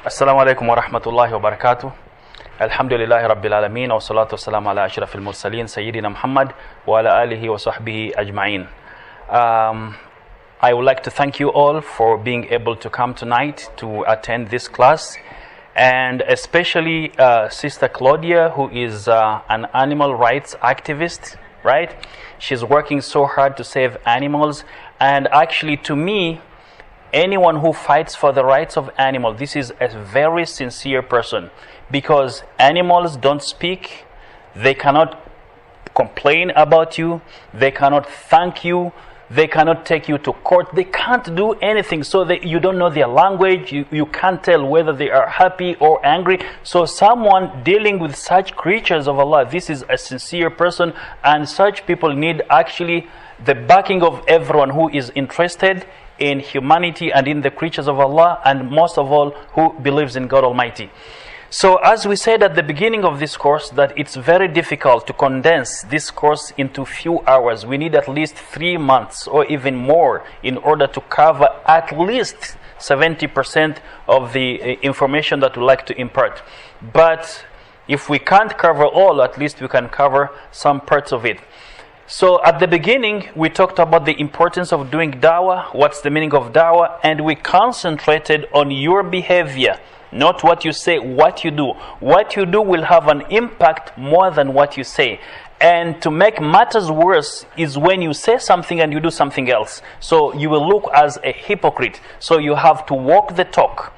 Assalamu alaikum wa rahmatullahi wa barakatuh. Alhamdulillahi rabbil alameen wa salatu wassalamu ala ashrafil mursaleen Sayyidina Muhammad wa ala alihi wa sahbihi ajma'in. I would like to thank you all for being able to come tonight to attend this class, and especially Sister Claudia, who is an animal rights activist, right? She's working so hard to save animals, and actually to me, anyone who fights for the rights of animals, this is a very sincere person, because animals don't speak, they cannot complain about you, they cannot thank you, they cannot take you to court, they can't do anything, so you don't know their language, you can't tell whether they are happy or angry. So someone dealing with such creatures of Allah, this is a sincere person, and such people need actually the backing of everyone who is interested in humanity and in the creatures of Allah, and most of all who believes in God Almighty. So as we said at the beginning of this course, that it's very difficult to condense this course into few hours. We need at least 3 months or even more in order to cover at least 70% of the information that we like to impart. But if we can't cover all, at least we can cover some parts of it. So at the beginning, we talked about the importance of doing dawah, what's the meaning of dawah, and we concentrated on your behavior, not what you say, what you do. What you do will have an impact more than what you say. And to make matters worse is when you say something and you do something else. So you will look as a hypocrite. So you have to walk the talk.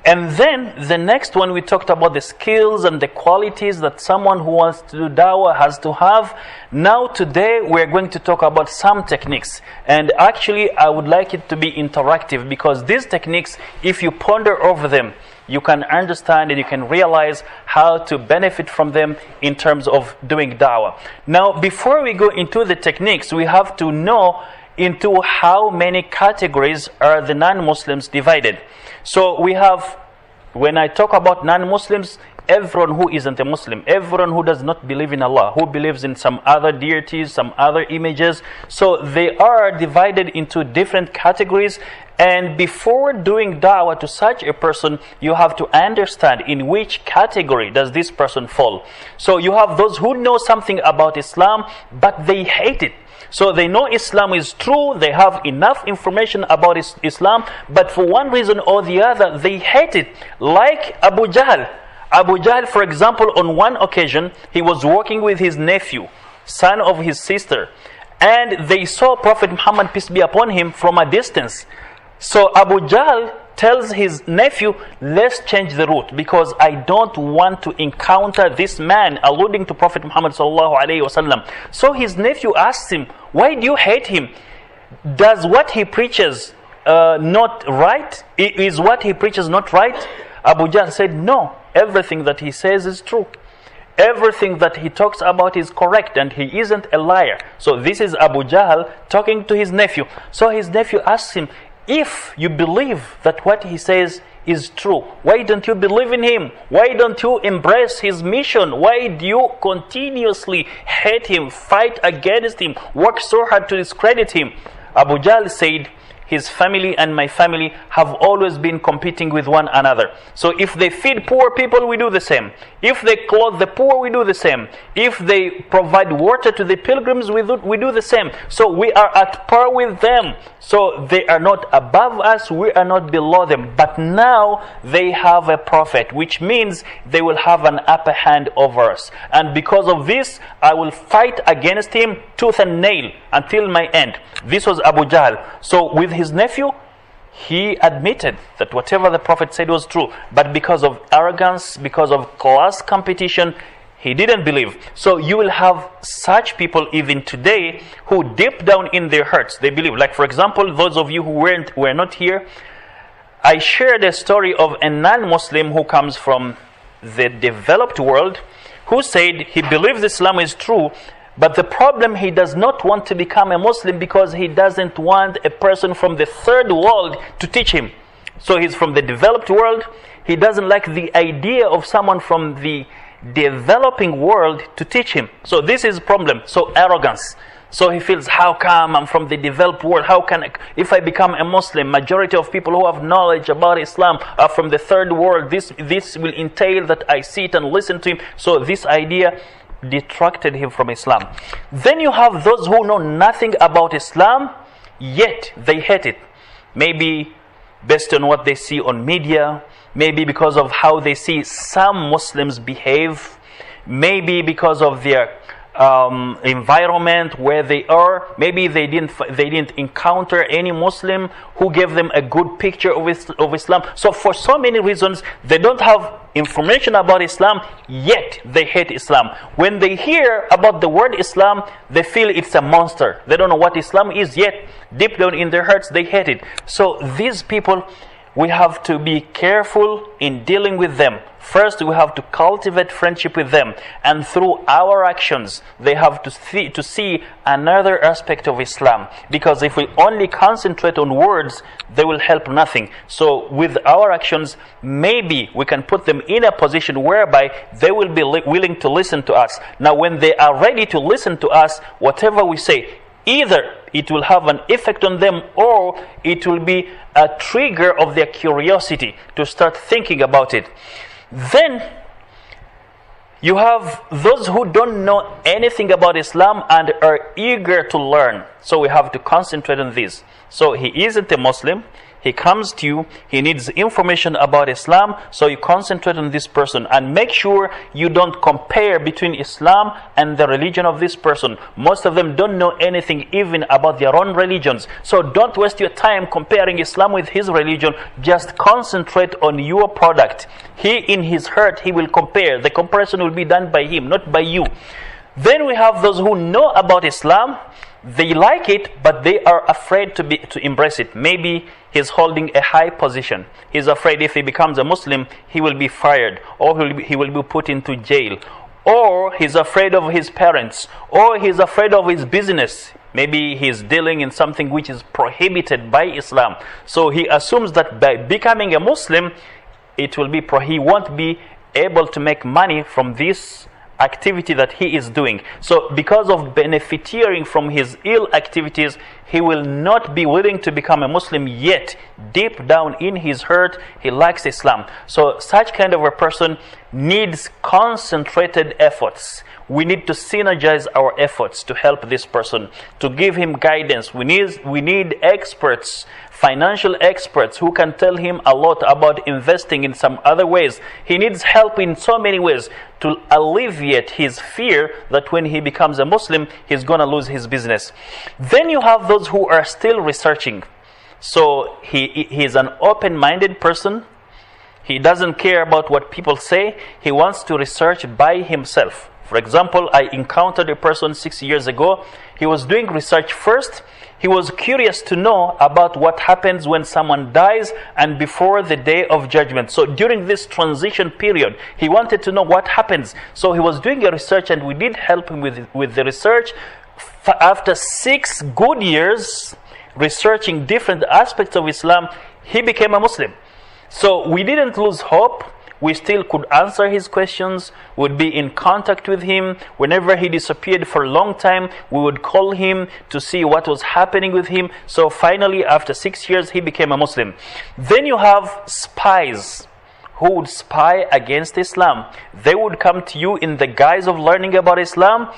And then the next one, we talked about the skills and the qualities that someone who wants to do dawah has to have. Now today we're going to talk about some techniques, and actually I would like it to be interactive, because these techniques, if you ponder over them, you can understand and you can realize how to benefit from them in terms of doing dawah. Now before we go into the techniques, we have to know into how many categories are the non-Muslims divided. So we have, when I talk about non-Muslims, everyone who isn't a Muslim, everyone who does not believe in Allah, who believes in some other deities, some other images. So they are divided into different categories. And before doing da'wah to such a person, you have to understand in which category does this person fall. So you have those who know something about Islam, but they hate it. So they know Islam is true, they have enough information about Islam, but for one reason or the other, they hate it. Like Abu Jahl. Abu Jahl, for example, on one occasion, he was walking with his nephew, son of his sister, and they saw Prophet Muhammad, peace be upon him, from a distance. So Abu Jahl tells his nephew, let's change the route, because I don't want to encounter this man, alluding to Prophet Muhammad sallallahu alaihi wasallam. So his nephew asks him, why do you hate him? Does what he preaches not right? Is what he preaches not right? Abu Jahl said, no, everything that he says is true. Everything that he talks about is correct, and he isn't a liar. So this is Abu Jahl talking to his nephew. So his nephew asks him, if you believe that what he says is true, why don't you believe in him? Why don't you embrace his mission? Why do you continuously hate him, fight against him, work so hard to discredit him? Abu Jahl said, his family and my family have always been competing with one another. So if they feed poor people, we do the same. If they clothe the poor, we do the same. If they provide water to the pilgrims, we do the same. So we are at par with them. So they are not above us, we are not below them. But now they have a prophet, which means they will have an upper hand over us. And because of this, I will fight against him tooth and nail until my end. This was Abu Jahl. So with his nephew, he admitted that whatever the Prophet said was true, but because of arrogance, because of class competition, he didn't believe. So you will have such people even today who deep down in their hearts, they believe. Like for example, those of you who were not here, I shared a story of a non-Muslim who comes from the developed world, who said he believes Islam is true, but the problem, he does not want to become a Muslim because he doesn't want a person from the third world to teach him. So he's from the developed world. He doesn't like the idea of someone from the developing world to teach him. So this is a problem. So arrogance. So he feels, how come I'm from the developed world? How can if I become a Muslim, majority of people who have knowledge about Islam are from the third world. This will entail that I sit and listen to him. So this idea detracted him from Islam. Then you have those who know nothing about Islam, yet they hate it. Maybe based on what they see on media, maybe because of how they see some Muslims behave, maybe because of their environment where they are. Maybe they didn't encounter any Muslim who gave them a good picture of Islam. So for so many reasons, they don't have information about Islam, yet they hate Islam. When they hear about the word Islam, they feel it's a monster. They don't know what Islam is, yet deep down in their hearts they hate it. So these people, we have to be careful in dealing with them. First, we have to cultivate friendship with them, and through our actions, they have to see another aspect of Islam. Because if we only concentrate on words, they will help nothing. So with our actions, maybe we can put them in a position whereby they will be willing to listen to us. Now, when they are ready to listen to us, whatever we say, either it will have an effect on them, or it will be a trigger of their curiosity to start thinking about it. Then you have those who don't know anything about Islam and are eager to learn. So we have to concentrate on this. So he isn't a Muslim. He comes to you, he needs information about Islam, so you concentrate on this person and make sure you don't compare between Islam and the religion of this person. Most of them don't know anything even about their own religions. So don't waste your time comparing Islam with his religion. Just concentrate on your product. He, in his heart, he will compare. The comparison will be done by him, not by you. Then we have those who know about Islam. They like it, but they are afraid to embrace it. Maybe he's holding a high position. He's afraid if he becomes a Muslim, he will be fired, or he will be put into jail. Or he's afraid of his parents, or he's afraid of his business. Maybe he's dealing in something which is prohibited by Islam. So he assumes that by becoming a Muslim, he won't be able to make money from this activity that he is doing. So because of benefiting from his ill activities, he will not be willing to become a Muslim, yet deep down in his heart he likes Islam. So such kind of a person needs concentrated efforts. We need to synergize our efforts to help this person, to give him guidance. We need experts, financial experts who can tell him a lot about investing in some other ways. He needs help in so many ways to alleviate his fear that when he becomes a Muslim, he's going to lose his business. Then you have those who are still researching. So he is an open-minded person. He doesn't care about what people say. He wants to research by himself. For example, I encountered a person 6 years ago. He was doing research first. He was curious to know about what happens when someone dies and before the day of judgment. So during this transition period, he wanted to know what happens. So he was doing a research, and we did help him with the research. After 6 good years researching different aspects of Islam, he became a Muslim. So we didn't lose hope. We still could answer his questions, would be in contact with him. Whenever he disappeared for a long time, we would call him to see what was happening with him. So finally, after 6 years, he became a Muslim. Then you have spies who would spy against Islam. They would come to you in the guise of learning about Islam.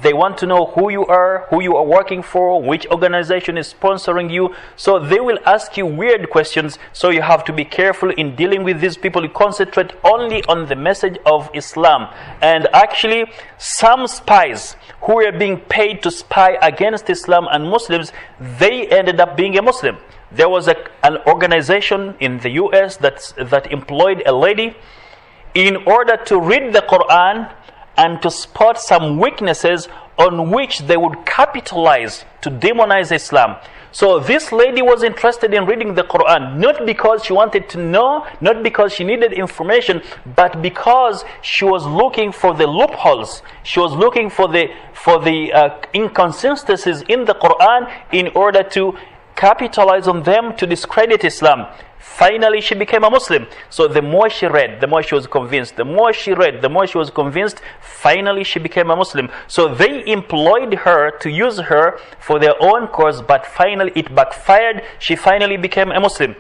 They want to know who you are working for, which organization is sponsoring you. So they will ask you weird questions. So you have to be careful in dealing with these people. You concentrate only on the message of Islam. And actually, some spies who were being paid to spy against Islam and Muslims, they ended up being a Muslim. There was an organization in the US that employed a lady in order to read the Quran and to spot some weaknesses on which they would capitalize to demonize Islam. So this lady was interested in reading the Quran, not because she wanted to know, not because she needed information, but because she was looking for the loopholes. She was looking for the inconsistencies in the Quran in order to capitalize on them to discredit Islam. Finally, she became a Muslim. So the more she read, the more she was convinced. The more she read, the more she was convinced. Finally, she became a Muslim. So they employed her to use her for their own cause, but finally it backfired. She finally became a Muslim.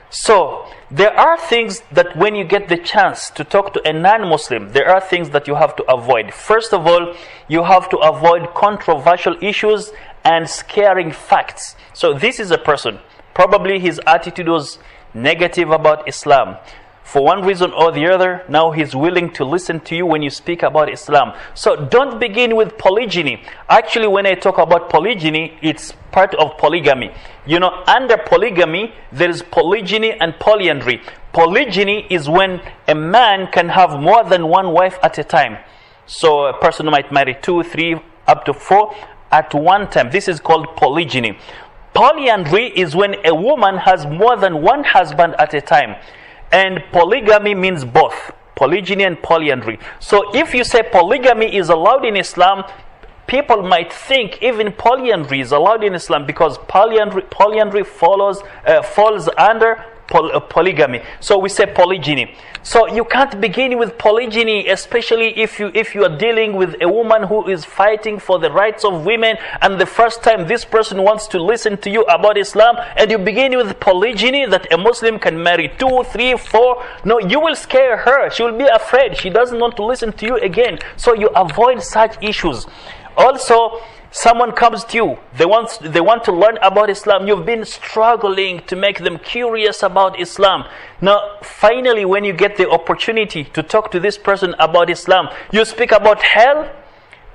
So there are things that when you get the chance to talk to a non-Muslim, there are things that you have to avoid. First of all, you have to avoid controversial issues and scaring facts. So this is a person, probably his attitude was negative about Islam. For one reason or the other, now he's willing to listen to you when you speak about Islam. So don't begin with polygyny. Actually, when I talk about polygyny, it's part of polygamy. You know, under polygamy, there is polygyny and polyandry. Polygyny is when a man can have more than one wife at a time. So a person might marry 2, 3, up to 4 at one time. This is called polygyny. Polyandry is when a woman has more than one husband at a time. And polygamy means both, polygyny and polyandry. So if you say polygamy is allowed in Islam, people might think even polyandry is allowed in Islam, because polyandry falls under polygamy. So we say polygyny. So you can't begin with polygyny, especially if you are dealing with a woman who is fighting for the rights of women, and the first time this person wants to listen to you about Islam, and you begin with polygyny, that a Muslim can marry 2, 3, 4. No, you will scare her. She will be afraid. She doesn't want to listen to you again. So you avoid such issues. Also, someone comes to you, they want to learn about Islam. You've been struggling to make them curious about Islam. Now, finally, when you get the opportunity to talk to this person about Islam, you speak about hell.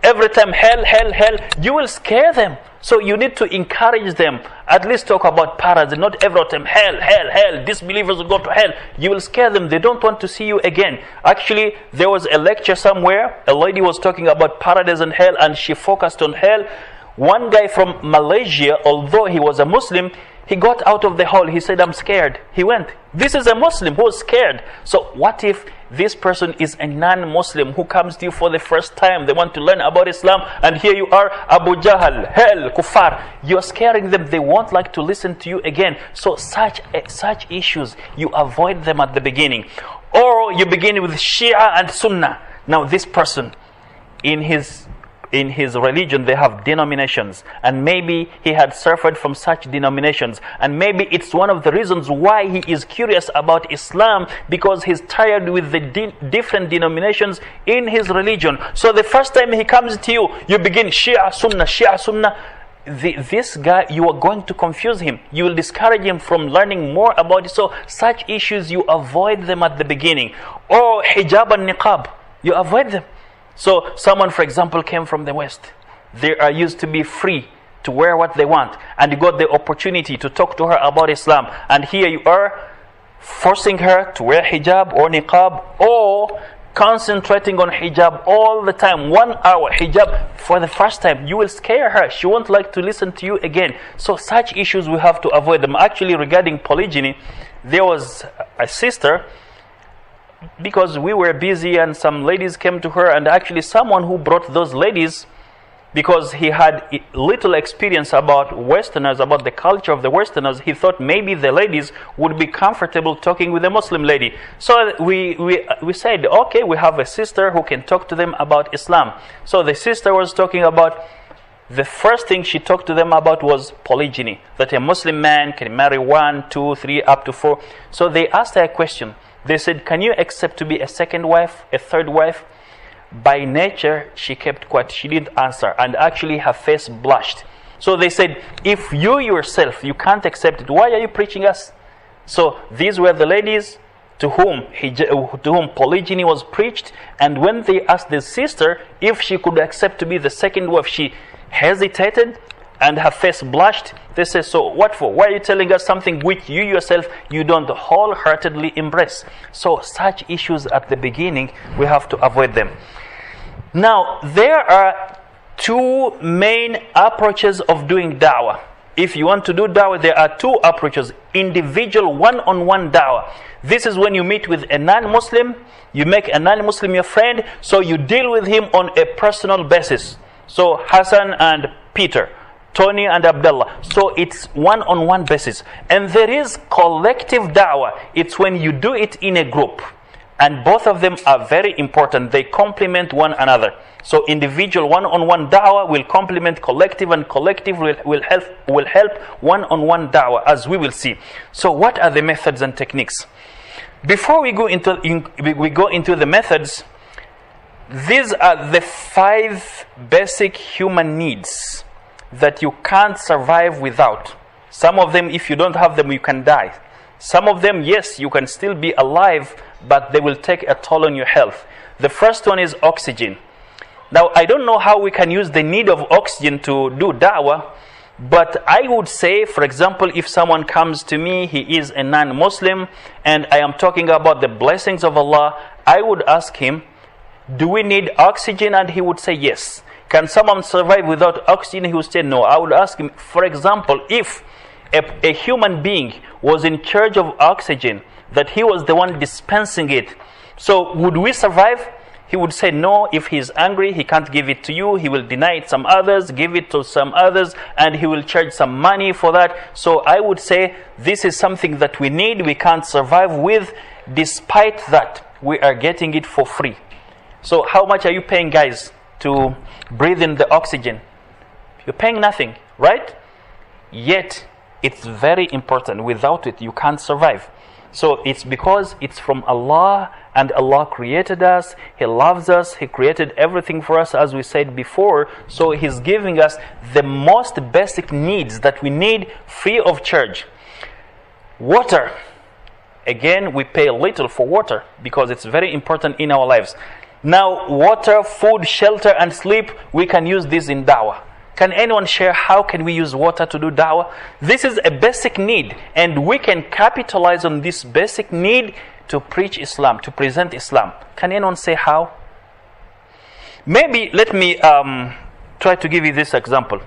Every time hell, hell, hell, you will scare them. So you need to encourage them. At least talk about paradise. Not every time hell, hell, hell. Disbelievers will go to hell. You will scare them. They don't want to see you again. Actually, there was a lecture somewhere. A lady was talking about paradise and hell, and she focused on hell. One guy from Malaysia, although he was a Muslim, he got out of the hall. He said, I'm scared. He went. This is a Muslim who was scared. So what if this person is a non-Muslim who comes to you for the first time? They want to learn about Islam, and here you are, Abu Jahl, hell, kuffar. You're scaring them. They won't like to listen to you again. So such issues, you avoid them at the beginning. Or you begin with Shia and Sunnah. Now this person, in his religion, they have denominations, and maybe he had suffered from such denominations, and maybe it's one of the reasons why he is curious about Islam, because he's tired with the different denominations in his religion. So the first time he comes to you, you begin Shia Sunnah, Shia Sunnah. This guy, you are going to confuse him. You will discourage him from learning more about it. So such issues, you avoid them at the beginning. Or hijab and niqab, you avoid them. So someone, for example, came from the West. They are used to be free to wear what they want, and you got the opportunity to talk to her about Islam, and here you are forcing her to wear hijab or niqab, or concentrating on hijab all the time, 1 hour hijab for the first time. You will scare her. She won't like to listen to you again. So such issues, we have to avoid them. Actually, regarding polygyny, there was a sister, because we were busy and some ladies came to her, and actually someone who brought those ladies, because he had little experience about Westerners, about the culture of the Westerners, he thought maybe the ladies would be comfortable talking with a Muslim lady. So we said, okay, we have a sister who can talk to them about Islam. So the sister was talking about, the first thing she talked to them about was polygyny, that a Muslim man can marry 1, 2, 3, up to 4. So they asked her a question. They said, can you accept to be a second wife, a third wife? By nature, she kept quiet. She didn't answer. And actually, her face blushed. So they said, if you yourself, you can't accept it, why are you preaching us? So these were the ladies to whom polygyny was preached. And when they asked the sister if she could accept to be the second wife, she hesitated and her face blushed. They said, so what for? Why are you telling us something which you yourself, you don't wholeheartedly embrace? So such issues at the beginning, we have to avoid them. Now, there are two main approaches of doing da'wah. If you want to do da'wah, there are two approaches. Individual, one-on-one da'wah. This is when you meet with a non-Muslim, you make a non-Muslim your friend, so you deal with him on a personal basis. So Hassan and Peter, Tony and Abdullah. So it's one-on-one basis. And there is collective da'wah. It's when you do it in a group. And both of them are very important. They complement one another. So individual one-on-one da'wah will complement collective, and collective will help one-on-one da'wah, as we will see. So what are the methods and techniques? Before we go into the methods, these are the 5 basic human needs that you can't survive without. Some of them, if you don't have them, you can die. Some of them, yes, you can still be alive, but they will take a toll on your health. The first one is oxygen. Now, I don't know how we can use the need of oxygen to do da'wah, but I would say, for example, if someone comes to me, he is a non-Muslim, and I am talking about the blessings of Allah, I would ask him, do we need oxygen? And he would say yes. Can someone survive without oxygen? He would say no. I would ask him, for example, if a human being was in charge of oxygen, that he was the one dispensing it, so would we survive? He would say no. If he's angry, he can't give it to you. He will deny it some others, give it to some others, and he will charge some money for that. So I would say this is something that we need, we can't survive with. Despite that, we are getting it for free. So how much are you paying, guys, to breathe in the oxygen? You're paying nothing, right? Yet, it's very important. Without it, you can't survive. So it's because it's from Allah, and Allah created us. He loves us. He created everything for us, as we said before. So He's giving us the most basic needs that we need free of charge. Water. Again, we pay little for water because it's very important in our lives. Now, water, food, shelter, and sleep, we can use this in da'wah. Can anyone share how can we use water to do da'wah? This is a basic need, and we can capitalize on this basic need to preach Islam, to present Islam. Can anyone say how? Maybe let me try to give you this example.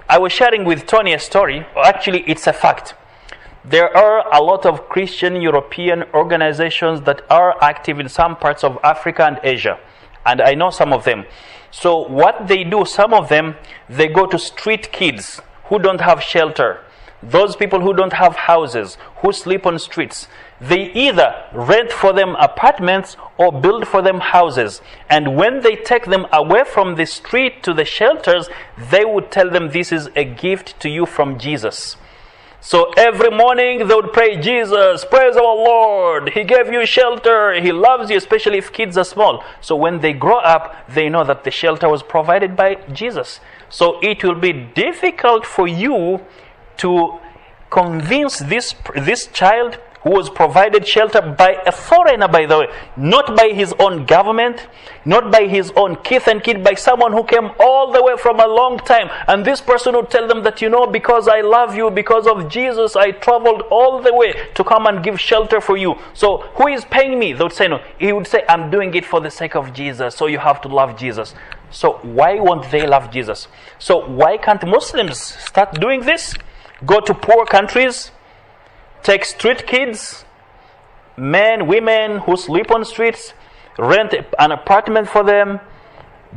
I was sharing with Tony a story. Actually, it's a fact. There are a lot of Christian European organizations that are active in some parts of Africa and Asia. And I know some of them. So what they do, some of them, they go to street kids who don't have shelter. Those people who don't have houses, who sleep on streets. They either rent for them apartments or build for them houses. And when they take them away from the street to the shelters, they would tell them this is a gift to you from Jesus. So every morning they would pray, Jesus, praise our Lord. He gave you shelter. He loves you, especially if kids are small. So when they grow up, they know that the shelter was provided by Jesus. So it will be difficult for you to convince this child who was provided shelter by a foreigner, by the way, not by his own government, not by his own kith and kin, by someone who came all the way from a long time. And this person would tell them that, you know, because I love you, because of Jesus, I traveled all the way to come and give shelter for you. So who is paying me? They would say no. He would say, I'm doing it for the sake of Jesus, so you have to love Jesus. So why won't they love Jesus? So why can't Muslims start doing this? Go to poor countries, take street kids, men, women who sleep on streets, rent an apartment for them,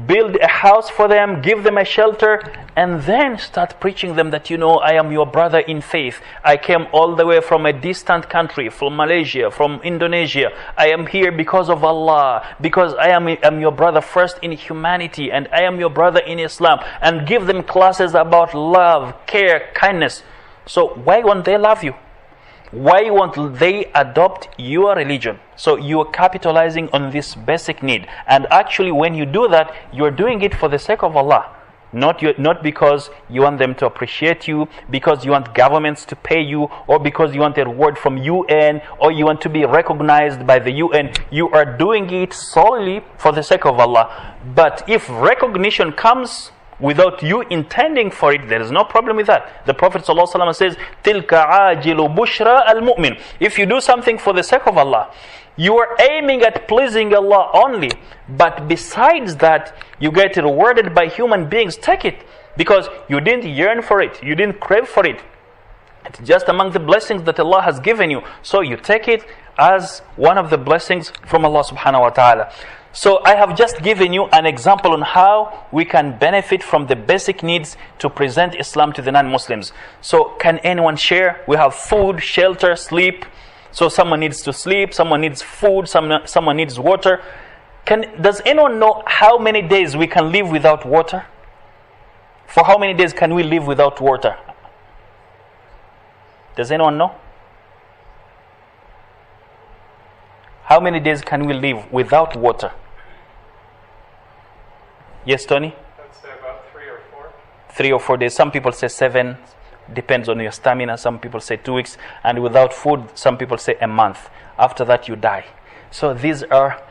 build a house for them, give them a shelter, and then start preaching them that, you know, I am your brother in faith. I came all the way from a distant country, from Malaysia, from Indonesia. I am here because of Allah, because I am your brother first in humanity, and I am your brother in Islam, and give them classes about love, care, kindness. So why won't they love you? Why won't they adopt your religion? So you are capitalizing on this basic need. And actually when you do that, you're doing it for the sake of Allah. Not because you want them to appreciate you, because you want governments to pay you, or because you want a reward from UN, or you want to be recognized by the UN. You are doing it solely for the sake of Allah. But if recognition comes without you intending for it, there is no problem with that. The Prophet ﷺ says, تِلْكَ عَاجِلُ بُشْرَى الْمُؤْمِنِ. If you do something for the sake of Allah, you are aiming at pleasing Allah only. But besides that, you get rewarded by human beings. Take it. Because you didn't yearn for it. You didn't crave for it. It's just among the blessings that Allah has given you. So you take it. as one of the blessings from Allah subhanahu wa ta'ala. So I have just given you an example on how we can benefit from the basic needs to present Islam to the non-Muslims. So can anyone share? We have food, shelter, sleep. So someone needs to sleep, someone needs food, someone needs water. Does anyone know how many days we can live without water? For how many days can we live without water? Does anyone know? How many days can we live without water? Yes, Tony? I'd say about 3 or 4. 3 or 4 days. Some people say 7. Depends on your stamina. Some people say 2 weeks. And without food, some people say a month. After that, you die. So these are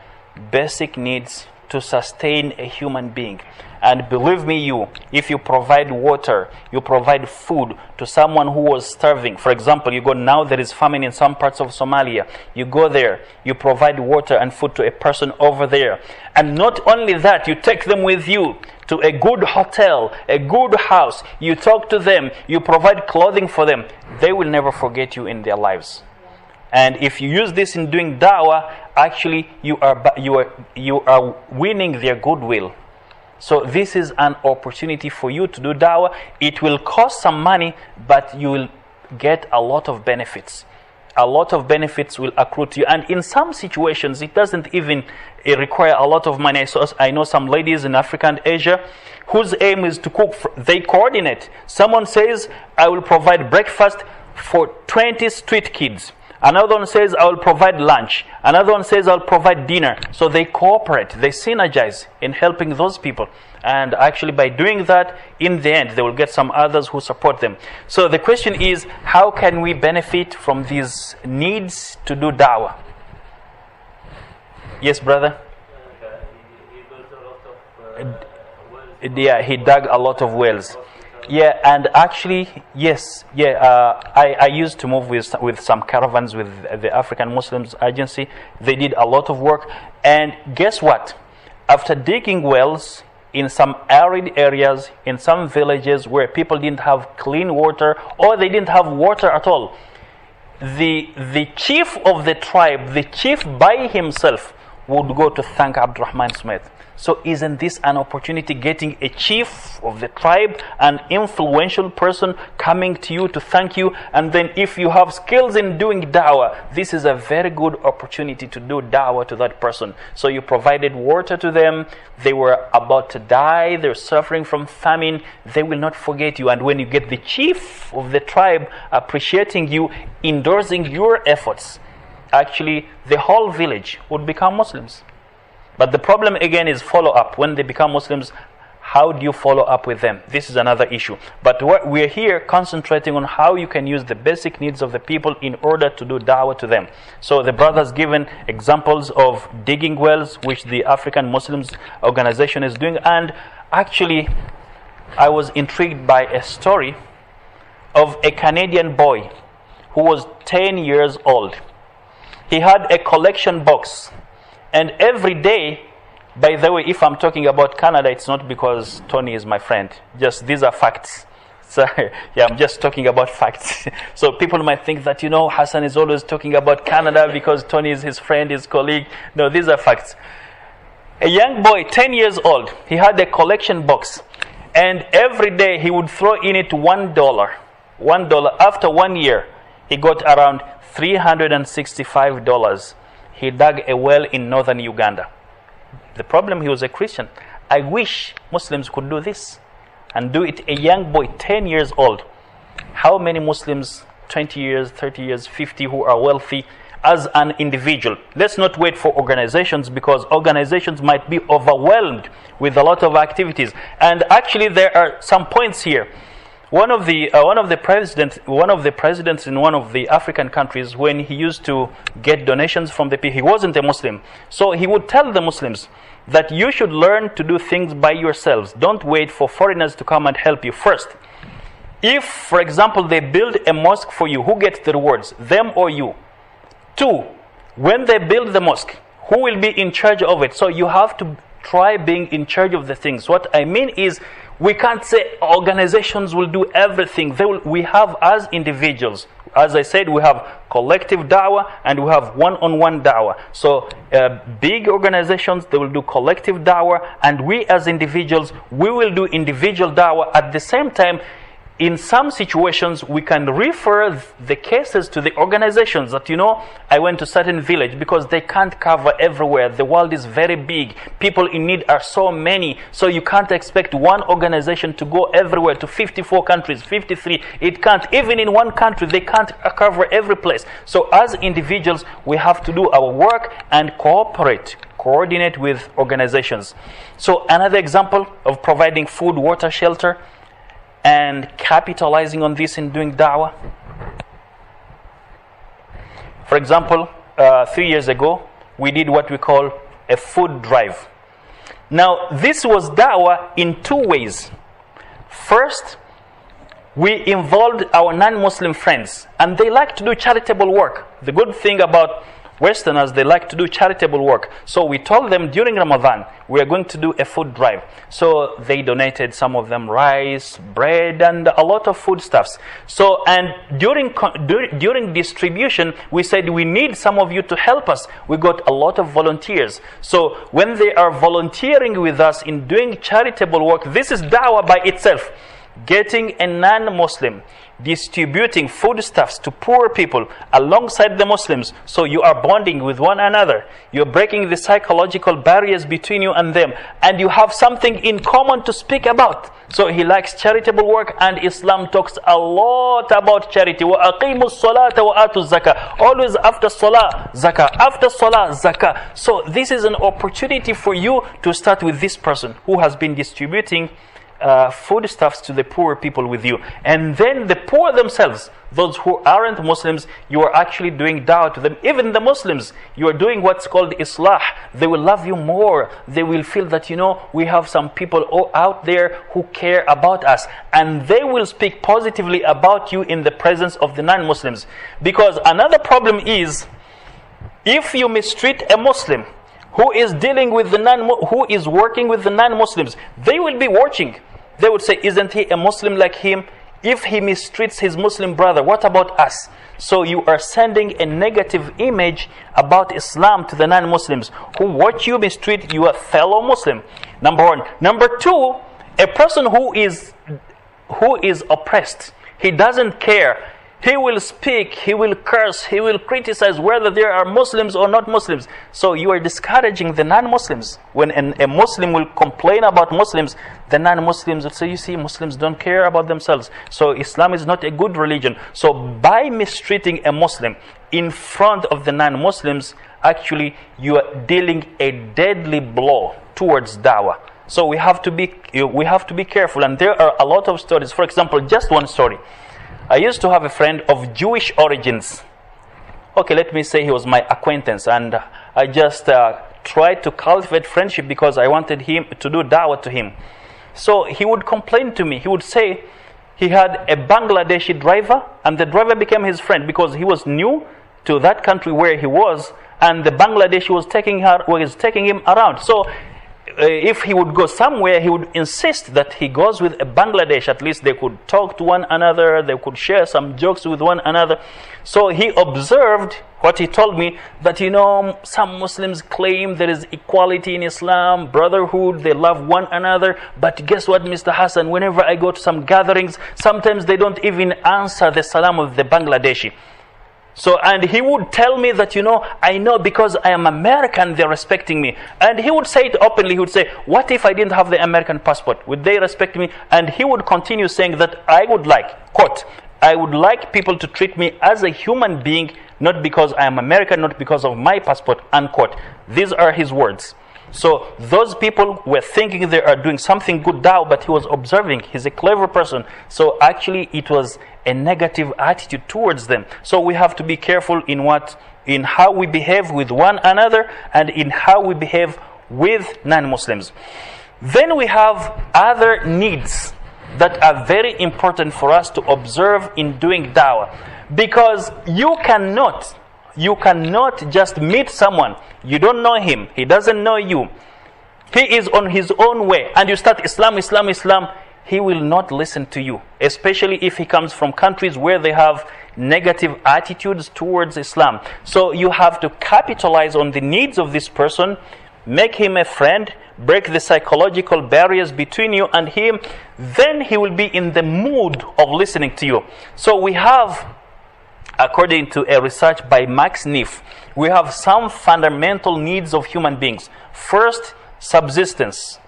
basic needs to sustain a human being. And believe me, if you provide water, you provide food to someone who was starving. For example, you go now, there is famine in some parts of Somalia. You go there, you provide water and food to a person over there. And not only that, you take them with you to a good hotel, a good house. You talk to them, you provide clothing for them. They will never forget you in their lives. And if you use this in doing da'wah, actually you are winning their goodwill. So this is an opportunity for you to do da'wah. It will cost some money, but you will get a lot of benefits. A lot of benefits will accrue to you. And in some situations, it doesn't even require a lot of money. So I know some ladies in Africa and Asia whose aim is to cook. They coordinate. Someone says, I will provide breakfast for 20 street kids. Another one says, I will provide lunch. Another one says, I'll provide dinner. So they cooperate, they synergize in helping those people. And actually by doing that, in the end, they will get some others who support them. So the question is, how can we benefit from these needs to do da'wah? Yes, brother? He built a lot of wells. Yeah, he dug a lot of wells. Yeah, and actually, yes, I used to move with some caravans with the African Muslims Agency. They did a lot of work, and guess what? After digging wells in some arid areas, in some villages where people didn't have clean water, or they didn't have water at all, the chief of the tribe, the chief by himself, would go to thank Abdurrahman Smith. So isn't this an opportunity, getting a chief of the tribe, an influential person coming to you to thank you? And then if you have skills in doing da'wah, this is a very good opportunity to do da'wah to that person. So you provided water to them, they were about to die, they're suffering from famine, they will not forget you. And when you get the chief of the tribe appreciating you, endorsing your efforts, actually the whole village would become Muslims. But the problem again is follow-up. When they become Muslims, how do you follow up with them? This is another issue. But we're here concentrating on how you can use the basic needs of the people in order to do da'wah to them. So the brothers given examples of digging wells, which the African Muslims organization is doing. And actually, I was intrigued by a story of a Canadian boy who was 10 years old. He had a collection box. And every day, by the way, if I'm talking about Canada, it's not because Tony is my friend. Just these are facts. So yeah, I'm just talking about facts. So people might think that, Hassan is always talking about Canada because Tony is his friend, his colleague. No, these are facts. A young boy, 10 years old, he had a collection box. And every day he would throw in it $1. $1. After 1 year, he got around $365. He dug a well in northern Uganda. The problem, he was a Christian. I wish Muslims could do this and do it. A young boy, 10 years old. How many Muslims, 20 years, 30 years, 50, who are wealthy as an individual? Let's not wait for organizations, because organizations might be overwhelmed with a lot of activities. And actually there are some points here. One of the presidents in one of the African countries, when he used to get donations from the people, he wasn't a Muslim. So he would tell the Muslims that you should learn to do things by yourselves. Don't wait for foreigners to come and help you first. If, for example, they build a mosque for you, who gets the rewards, them or you? 2, when they build the mosque, who will be in charge of it? So you have to try being in charge of the things. What I mean is, we can't say organizations will do everything. We have, as individuals, As I said, we have collective da'wah and we have one-on-one da'wah. So big organizations, they will do collective da'wah, and we as individuals, we will do individual da'wah. At the same time, in some situations, we can refer the cases to the organizations that, I went to certain village, because they can't cover everywhere. The world is very big. People in need are so many. So you can't expect one organization to go everywhere to 54 countries, 53. It can't. Even in one country, they can't cover every place. So as individuals, we have to do our work and coordinate with organizations. So another example of providing food, water, shelter, and capitalizing on this in doing da'wah. For example, 3 years ago, we did what we call a food drive. Now, this was da'wah in two ways. First, we involved our non-Muslim friends, and they like to do charitable work. The good thing about Westerners, they like to do charitable work. So we told them during Ramadan, we are going to do a food drive. So they donated, some of them, rice, bread, and a lot of foodstuffs. So, and during distribution, we said, we need some of you to help us. We got a lot of volunteers. So when they are volunteering with us in doing charitable work, this is da'wah by itself. Getting a non-Muslim, distributing foodstuffs to poor people alongside the Muslims. So you are bonding with one another. You're breaking the psychological barriers between you and them. And you have something in common to speak about. So he likes charitable work, and Islam talks a lot about charity. وَأَقِيمُوا الصَّلَاةَ وَآتُوا الزَّكَاةَ. Always after salah, zakah. After salah, zakah. So this is an opportunity for you to start with this person who has been distributing foodstuffs to the poor people with you. And then the poor themselves, those who aren't Muslims, you are actually doing da'wah to them. Even the Muslims, you are doing what's called islah. They will love you more. They will feel that, we have some people out there who care about us. And they will speak positively about you in the presence of the non-Muslims. Because another problem is, if you mistreat a Muslim who is dealing with who is working with the non-Muslims, they will be watching. They would say, isn't he a Muslim like him? If he mistreats his Muslim brother, what about us? So you are sending a negative image about Islam to the non-Muslims who watch you mistreat your fellow Muslim. Number one. Number two, a person who is oppressed, he doesn't care. He will speak, he will curse, he will criticize whether there are Muslims or not Muslims. So you are discouraging the non-Muslims. When a Muslim will complain about Muslims, the non-Muslims will say, you see, Muslims don't care about themselves. So Islam is not a good religion. So by mistreating a Muslim in front of the non-Muslims, actually you are dealing a deadly blow towards da'wah. So we have to be careful. And there are a lot of stories. For example, just one story. I used to have a friend of Jewish origins. Okay, let me say he was my acquaintance, and I just tried to cultivate friendship because I wanted him to do da'wah to him. So he would complain to me. He would say he had a Bangladeshi driver, and the driver became his friend because he was new to that country where he was, and the Bangladeshi was taking him around. So if he would go somewhere, he would insist that he goes with a Bangladesh. At least they could talk to one another, they could share some jokes with one another. So he observed what he told me, that some Muslims claim there is equality in Islam, brotherhood, they love one another. But guess what, Mr. Hassan, whenever I go to some gatherings, sometimes they don't even answer the salam of the Bangladeshi. So, and he would tell me that, I know because I am American, they're respecting me. And he would say it openly. He would say, what if I didn't have the American passport? Would they respect me? And he would continue saying that I would like, quote, I would like people to treat me as a human being, not because I am American, not because of my passport, unquote. These are his words. So those people were thinking they are doing something good now, but he was observing. He's a clever person. So actually it was a negative attitude towards them. So we have to be careful in how we behave with one another and in how we behave with non-Muslims. Then we have other needs that are very important for us to observe in doing da'wah. Because you cannot just meet someone. You don't know him. He doesn't know you. He is on his own way. And you start Islam, Islam, Islam. he will not listen to you, especially if he comes from countries where they have negative attitudes towards Islam. So you have to capitalize on the needs of this person, make him a friend, break the psychological barriers between you and him, then he will be in the mood of listening to you. So we have, according to a research by Max Neff, we have some fundamental needs of human beings. First, subsistence,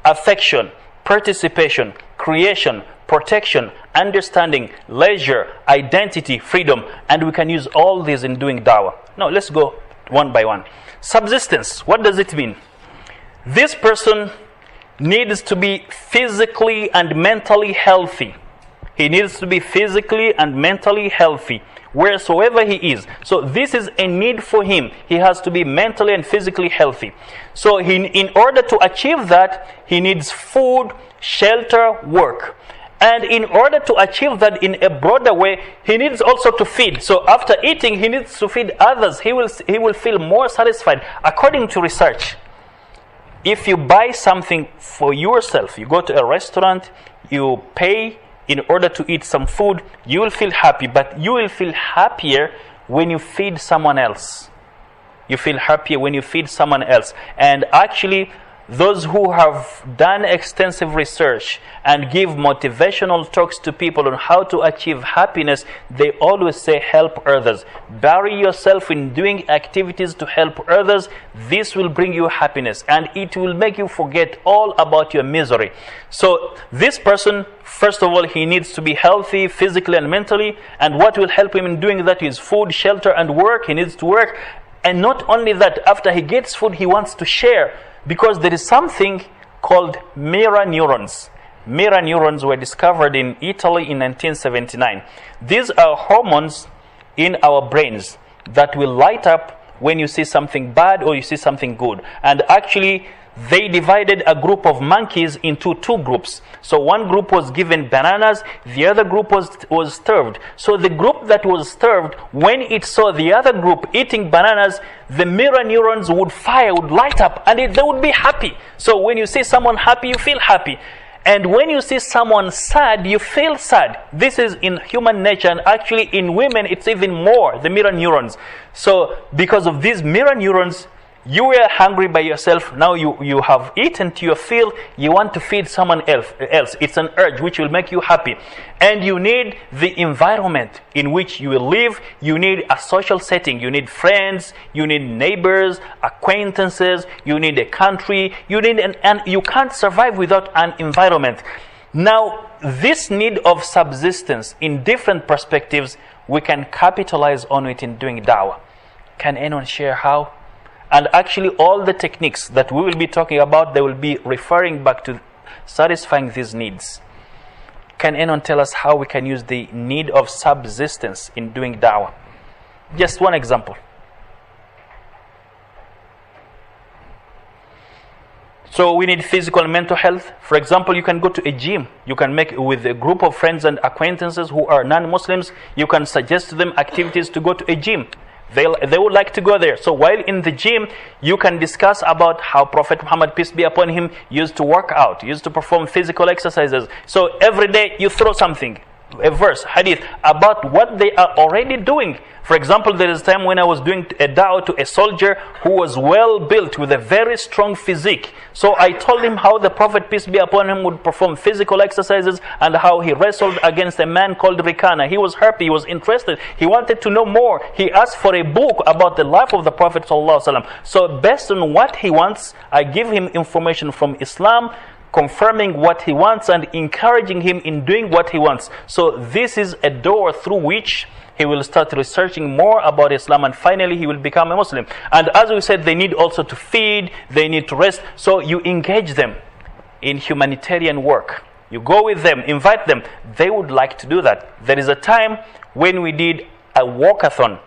affection, participation, creation, protection, understanding, leisure, identity, freedom. And we can use all these in doing dawah. Now let's go one by one. Subsistence, what does it mean? This person needs to be physically and mentally healthy. He needs to be physically and mentally healthy wheresoever he is. So this is a need for him. He has to be mentally and physically healthy. So in order to achieve that, he needs food, shelter, work. And in order to achieve that in a broader way, he needs also to feed. So after eating, he needs to feed others. He will feel more satisfied. According to research, if you buy something for yourself, you go to a restaurant, you pay in order to eat some food, you will feel happy. But you will feel happier when you feed someone else. You feel happier when you feed someone else. And actually, those who have done extensive research and give motivational talks to people on how to achieve happiness, they always say help others. Bury yourself in doing activities to help others. This will bring you happiness and it will make you forget all about your misery. So this person, first of all, he needs to be healthy physically and mentally. And what will help him in doing that is food, shelter and work. He needs to work. And not only that, after he gets food, he wants to share. Because there is something called mirror neurons. Mirror neurons were discovered in Italy in 1979. These are hormones in our brains that will light up when you see something bad or you see something good. And actually, they divided a group of monkeys into two groups. So one group was given bananas, the other group was starved. So the group that was starved, when it saw the other group eating bananas, the mirror neurons would fire, would light up, and they would be happy. So when you see someone happy, you feel happy. And when you see someone sad, you feel sad. This is in human nature, and actually in women it's even more, the mirror neurons. So because of these mirror neurons, you were hungry by yourself, now you have eaten to your fill, you want to feed someone else. It's an urge which will make you happy. And you need the environment in which you will live, you need a social setting, you need friends, you need neighbors, acquaintances, you need a country, and you can't survive without an environment. Now, this need of subsistence in different perspectives, we can capitalize on it in doing dawah. Can anyone share how? And actually all the techniques that we will be talking about, they will be referring back to satisfying these needs. Can anyone tell us how we can use the need of subsistence in doing dawah? Just one example. So we need physical and mental health. For example, you can go to a gym. You can make with a group of friends and acquaintances who are non-Muslims, you can suggest to them activities to go to a gym. They would like to go there. So while in the gym, you can discuss about how Prophet Muhammad, peace be upon him, used to work out, used to perform physical exercises. So every day you throw something, a verse, hadith, about what they are already doing. For example, there is a time when I was doing a da'wah to a soldier who was well built with a very strong physique. So I told him how the Prophet, peace be upon him, would perform physical exercises and how he wrestled against a man called Rikana. He was happy, he was interested, he wanted to know more. He asked for a book about the life of the Prophet ﷺ. So based on what he wants, I give him information from Islam, confirming what he wants and encouraging him in doing what he wants. So this is a door through which he will start researching more about Islam, and finally he will become a Muslim. And as we said, they need also to feed, they need to rest. So you engage them in humanitarian work. You go with them, invite them. They would like to do that. There is a time when we did a walkathon,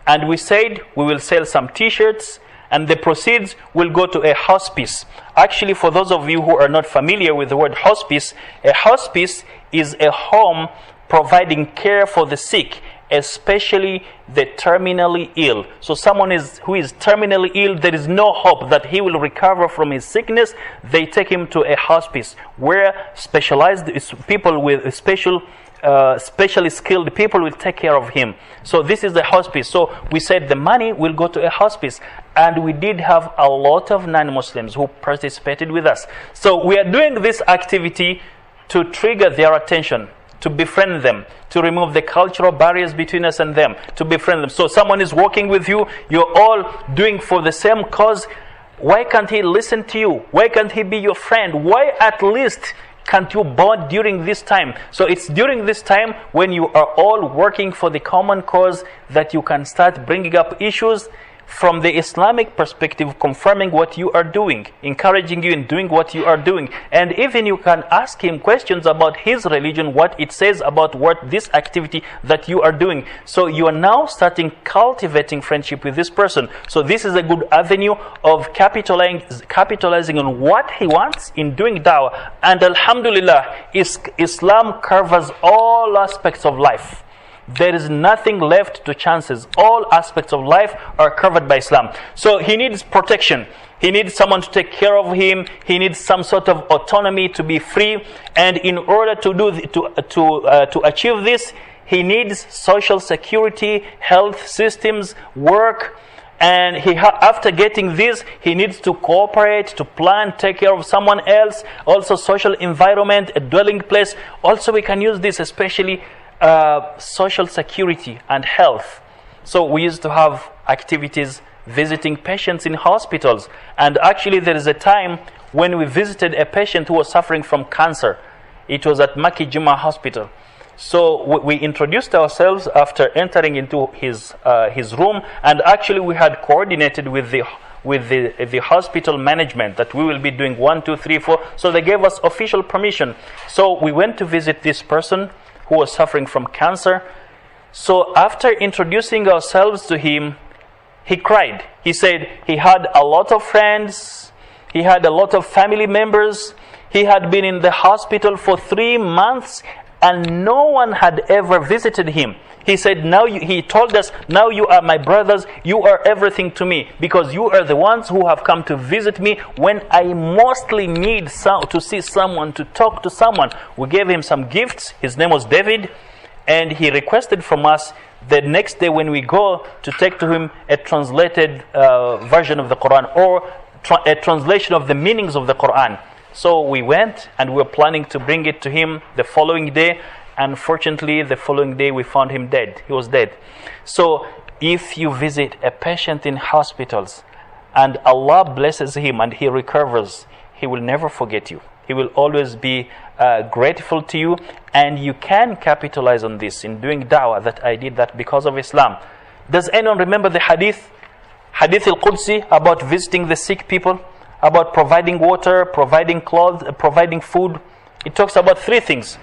and we said we will sell some t-shirts and the proceeds will go to a hospice. Actually, for those of you who are not familiar with the word hospice, a hospice is a home providing care for the sick. especially the terminally ill. So someone who is terminally ill, there is no hope that he will recover from his sickness. They take him to a hospice where specialized people with specially skilled people will take care of him. So this is the hospice. So we said the money will go to a hospice, and we did have a lot of non-Muslims who participated with us. So we are doing this activity to trigger their attention, to befriend them, to remove the cultural barriers between us and them, to befriend them. So someone is working with you, you're all doing for the same cause. Why can't he listen to you? Why can't he be your friend? Why at least can't you bond during this time? So it's during this time when you are all working for the common cause that you can start bringing up issues from the Islamic perspective, confirming what you are doing, encouraging you in doing what you are doing. And even you can ask him questions about his religion, what it says about what this activity that you are doing. So you are now starting cultivating friendship with this person. So this is a good avenue of capitalizing on what he wants in doing da'wah. And alhamdulillah, Islam covers all aspects of life. There is nothing left to chances. All aspects of life are covered by Islam. So he needs protection. He needs someone to take care of him. He needs some sort of autonomy to be free. And in order to achieve this, he needs social security, health systems, work. And after getting this, he needs to cooperate, to plan, take care of someone else. Also social environment, a dwelling place. Also we can use this especially social security and health. So we used to have activities visiting patients in hospitals, and actually there is a time when we visited a patient who was suffering from cancer. It was at Maki Juma Hospital. So we introduced ourselves after entering into his room, and actually we had coordinated with the hospital management that we will be doing 1, 2, 3, 4. So they gave us official permission. So we went to visit this person who was suffering from cancer. So after introducing ourselves to him, he cried. He said he had a lot of friends, he had a lot of family members, he had been in the hospital for 3 months and no one had ever visited him. He said, he told us, now you are my brothers, you are everything to me, because you are the ones who have come to visit me when I mostly need to see someone, to talk to someone. We gave him some gifts. His name was David, and he requested from us the next day when we go to take to him a translated version of the Quran, or a translation of the meanings of the Quran. So we went and we were planning to bring it to him the following day. Unfortunately, the following day we found him dead. He was dead. So if you visit a patient in hospitals and Allah blesses him and he recovers, he will never forget you. He will always be grateful to you, and you can capitalize on this in doing da'wah, that I did that because of Islam. Does anyone remember the hadith al-Qudsi about visiting the sick people, about providing water, providing clothes, providing food? It talks about 3 things.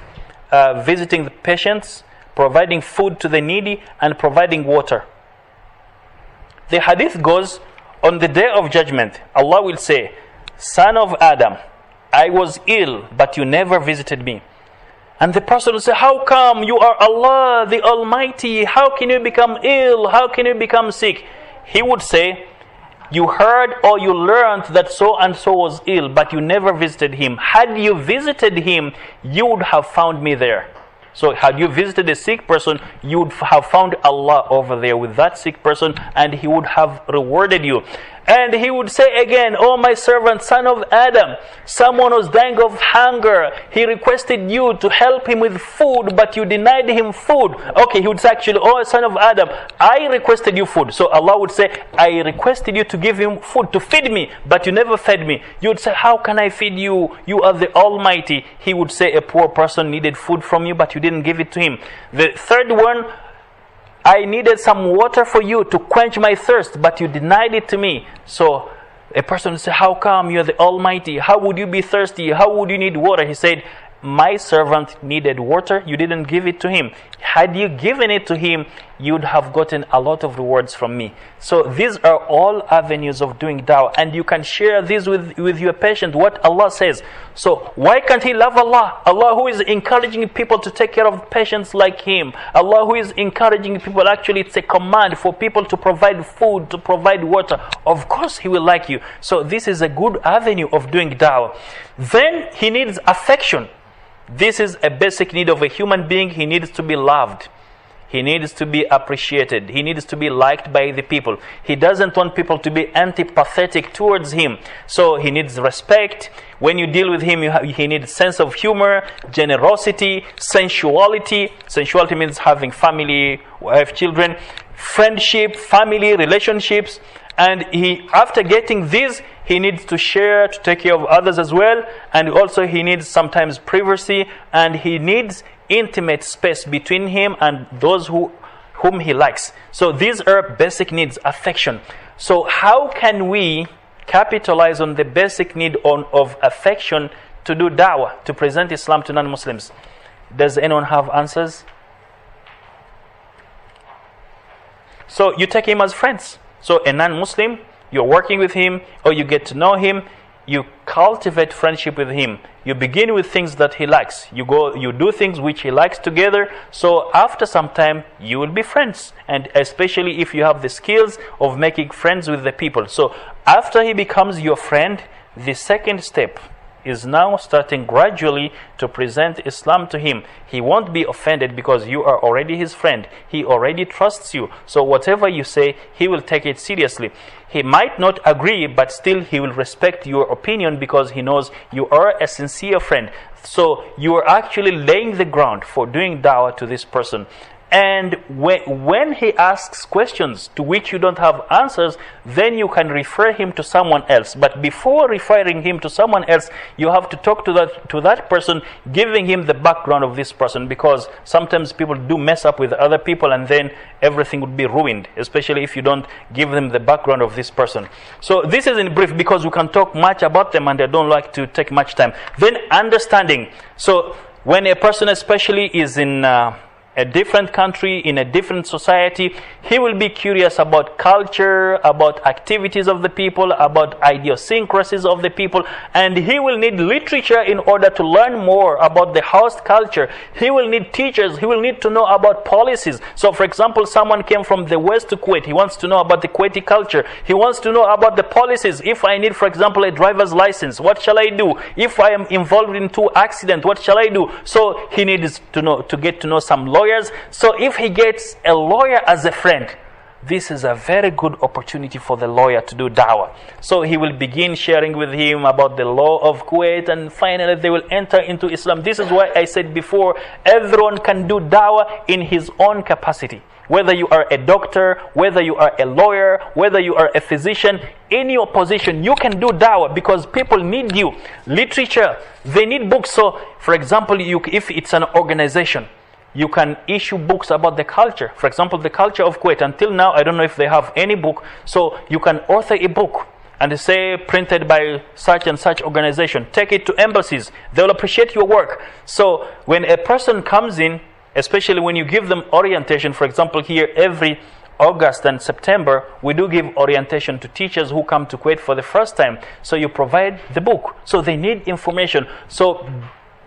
Visiting the patients, providing food to the needy, and providing water. The hadith goes, on the day of judgment, Allah will say, "Son of Adam, I was ill, but you never visited me." And the person will say, "How come? You are Allah, the Almighty. How can you become ill? How can you become sick?" He would say, "You heard or you learned that so and so was ill, but you never visited him. Had you visited him, you would have found me there." So had you visited a sick person, you would have found Allah over there with that sick person, and He would have rewarded you. And He would say again, "Oh my servant, son of Adam, someone was dying of hunger. He requested you to help him with food, but you denied him food." Okay, He would say actually, "Oh son of Adam, I requested you food." So Allah would say, "I requested you to give him food, to feed me, but you never fed me." You would say, "How can I feed you? You are the Almighty." He would say, "A poor person needed food from you, but you didn't give it to him." The third one, "I needed some water for you to quench my thirst, but you denied it to me." So a person would say, "How come? You're the Almighty. How would you be thirsty? How would you need water?" He said, "My servant needed water. You didn't give it to him. Had you given it to him, you'd have gotten a lot of rewards from me. So these are all avenues of doing da'wah, and you can share this with your patient, what Allah says. So why can't he love Allah? Allah who is encouraging people to take care of patients like him. Allah who is encouraging people, actually it's a command for people to provide food, to provide water. Of course he will like you. So this is a good avenue of doing da'wah. Then he needs affection. This is a basic need of a human being. He needs to be loved. He needs to be appreciated. He needs to be liked by the people. He doesn't want people to be antipathetic towards him. So he needs respect. When you deal with him, he needs sense of humor, generosity, sensuality. Sensuality means having family, have children, friendship, family, relationships. And after getting this, he needs to share, to take care of others as well. And also he needs sometimes privacy, and he needs intimate space between him and those whom he likes. So these are basic needs, affection. So how can we capitalize on the basic need of affection to do da'wah, to present Islam to non-Muslims? Does anyone have answers? So you take him as friends. So a non-Muslim, you're working with him, or you get to know him, you cultivate friendship with him. You begin with things that he likes. You do things which he likes together. So after some time, you will be friends. And especially if you have the skills of making friends with the people. So after he becomes your friend, the second step is now starting gradually to present Islam to him. He won't be offended because you are already his friend. He already trusts you. So whatever you say, he will take it seriously. He might not agree, but still he will respect your opinion because he knows you are a sincere friend. So you are actually laying the ground for doing da'wah to this person. And when he asks questions to which you don't have answers, then you can refer him to someone else. But before referring him to someone else, you have to talk to that person, giving him the background of this person, because sometimes people do mess up with other people and then everything would be ruined, especially if you don't give them the background of this person. So this is in brief, because we can talk much about them and I don't like to take much time. Then understanding. So when a person especially is in a different country, in a different society, he will be curious about culture, about activities of the people, about idiosyncrasies of the people, and he will need literature in order to learn more about the host culture. He will need teachers, he will need to know about policies. So for example, someone came from the west to Kuwait, he wants to know about the Kuwaiti culture, he wants to know about the policies. If I need, for example, a driver's license, what shall I do? If I am involved in 2 accidents, what shall I do? So he needs to get to know some lawyers. So if he gets a lawyer as a friend, this is a very good opportunity for the lawyer to do da'wah. So he will begin sharing with him about the law of Kuwait, and finally they will enter into Islam. This is why I said before, everyone can do da'wah in his own capacity. Whether you are a doctor, whether you are a lawyer, whether you are a physician, in your position, you can do da'wah because people need you. Literature, they need books. So for example, if it's an organization, you can issue books about the culture. For example, the culture of Kuwait. Until now, I don't know if they have any book. So you can author a book and say printed by such and such organization. Take it to embassies. They will appreciate your work. So when a person comes in, especially when you give them orientation, for example, here every August and September, we do give orientation to teachers who come to Kuwait for the first time. So you provide the book. So they need information. So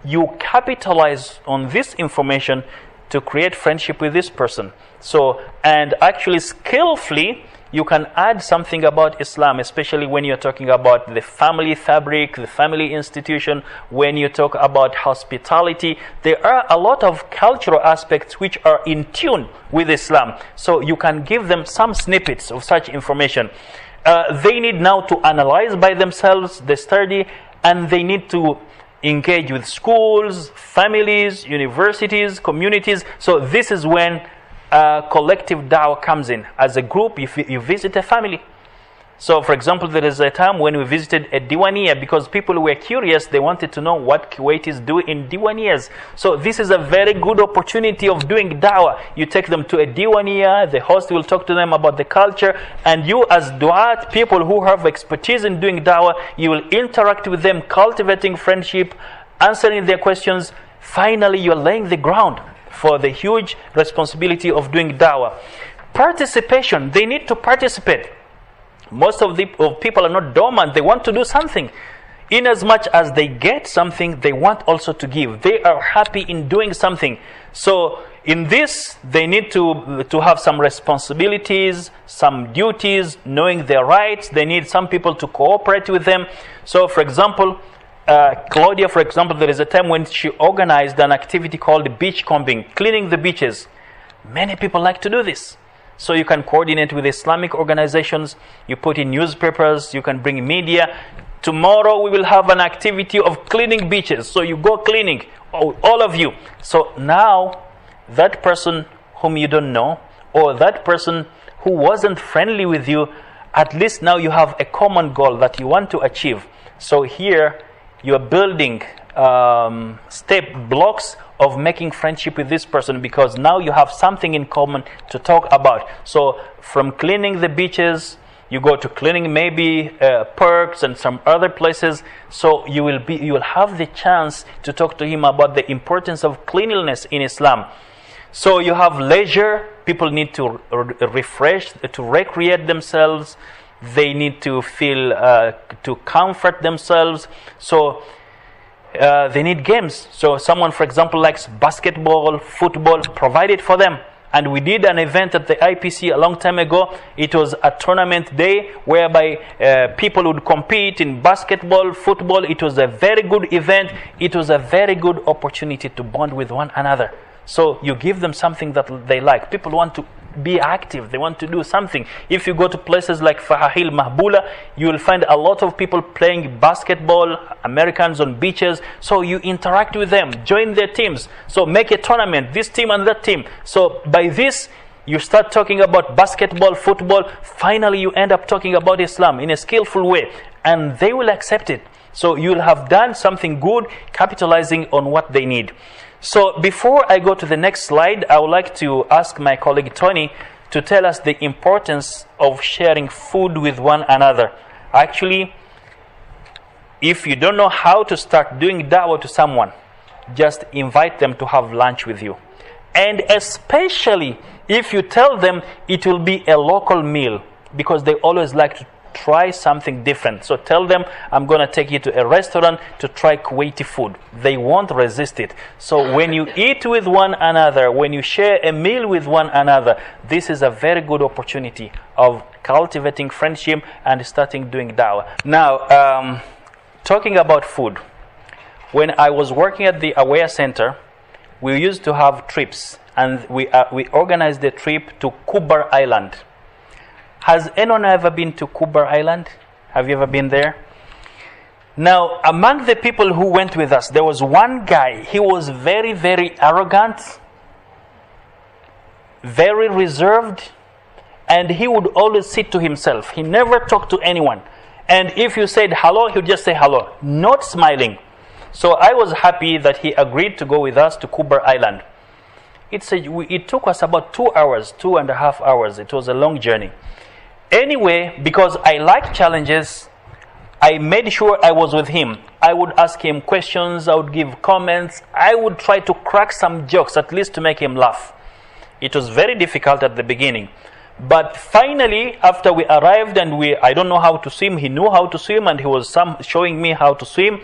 you capitalize on this information to create friendship with this person. So, and actually skillfully, you can add something about Islam, especially when you're talking about the family fabric, the family institution, when you talk about hospitality. There are a lot of cultural aspects which are in tune with Islam. So you can give them some snippets of such information. They need now to analyze by themselves the study, and they need to engage with schools, families, universities, communities. So this is when collective da'wah comes in. As a group, if you visit a family. So for example, there is a time when we visited a Diwaniyah because people were curious. They wanted to know what Kuwaitis do in Diwaniyahs. So this is a very good opportunity of doing da'wah. You take them to a Diwaniyah, the host will talk to them about the culture, and you as du'at, people who have expertise in doing da'wah, you will interact with them, cultivating friendship, answering their questions. Finally, you're laying the ground for the huge responsibility of doing dawah. Participation, they need to participate. Most of people are not dormant, they want to do something. In as much as they get something, they want also to give. They are happy in doing something. So in this, they need to have some responsibilities, some duties, knowing their rights. They need some people to cooperate with them. So for example, Claudia, for example, there is a time when she organized an activity called beach combing, cleaning the beaches. Many people like to do this. So you can coordinate with Islamic organizations, you put in newspapers, you can bring media. Tomorrow we will have an activity of cleaning beaches. So you go cleaning, all of you. So now that person whom you don't know, or that person who wasn't friendly with you, at least now you have a common goal that you want to achieve. So here you are building step blocks of making friendship with this person, because now you have something in common to talk about. So from cleaning the beaches, you go to cleaning maybe parks and some other places. So you will have the chance to talk to him about the importance of cleanliness in Islam. So you have leisure. People need to refresh, to recreate themselves. They need to feel to comfort themselves. So they need games. So someone, for example, likes basketball, football, provide it for them. And we did an event at the IPC a long time ago. It was a tournament day whereby people would compete in basketball, football. It was a very good event. It was a very good opportunity to bond with one another. So you give them something that they like. People want to be active. They want to do something. If you go to places like Fahahil, Mahbula, you will find a lot of people playing basketball, Americans on beaches. So you interact with them, join their teams. So make a tournament, this team and that team. So by this, you start talking about basketball, football. Finally, you end up talking about Islam in a skillful way. And they will accept it. So you'll have done something good, capitalizing on what they need. So before I go to the next slide, I would like to ask my colleague Tony to tell us the importance of sharing food with one another. Actually, if you don't know how to start doing da'wah to someone, just invite them to have lunch with you. And especially if you tell them it will be a local meal, because they always like to try something different. So tell them, I'm going to take you to a restaurant to try Kuwaiti food. They won't resist it. So when you eat with one another, when you share a meal with one another, this is a very good opportunity of cultivating friendship and starting doing da'wah. Now, talking about food, when I was working at the Aware Center, we used to have trips, and we organized a trip to Kubar Island. Has anyone ever been to Kubar Island? Have you ever been there? Now, among the people who went with us, there was one guy. He was very, very arrogant, very reserved, and he would always sit to himself. He never talked to anyone. And if you said hello, he would just say hello, not smiling. So I was happy that he agreed to go with us to Kubar Island. It took us about 2 hours, 2.5 hours. It was a long journey. Anyway, because I like challenges, I made sure I was with him. I would ask him questions, I would give comments, I would try to crack some jokes, at least to make him laugh. It was very difficult at the beginning. But finally, after we arrived and I don't know how to swim, he knew how to swim and he was showing me how to swim.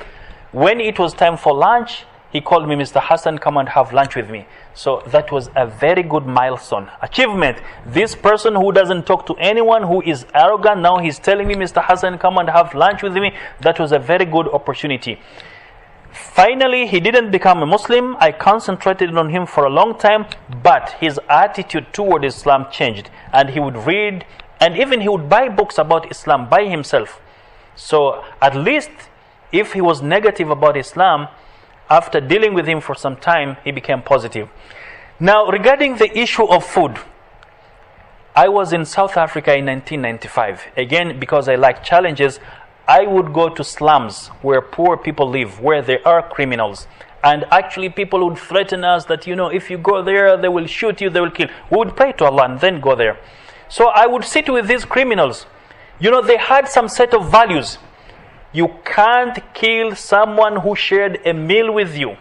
When it was time for lunch, he called me, Mr. Hassan, come and have lunch with me. So that was a very good milestone, achievement. This person who doesn't talk to anyone, who is arrogant, now he's telling me, Mr. Hassan, come and have lunch with me. That was a very good opportunity. Finally, he didn't become a Muslim. I concentrated on him for a long time, but his attitude toward Islam changed. And he would read, and even he would buy books about Islam by himself. So at least if he was negative about Islam, after dealing with him for some time, he became positive. Now, regarding the issue of food, I was in South Africa in 1995. Again, because I like challenges, I would go to slums where poor people live, where there are criminals. And actually people would threaten us that, if you go there, they will shoot you, they will kill. We would pray to Allah and then go there. So I would sit with these criminals. They had some set of values. You can't kill someone who shared a meal with you.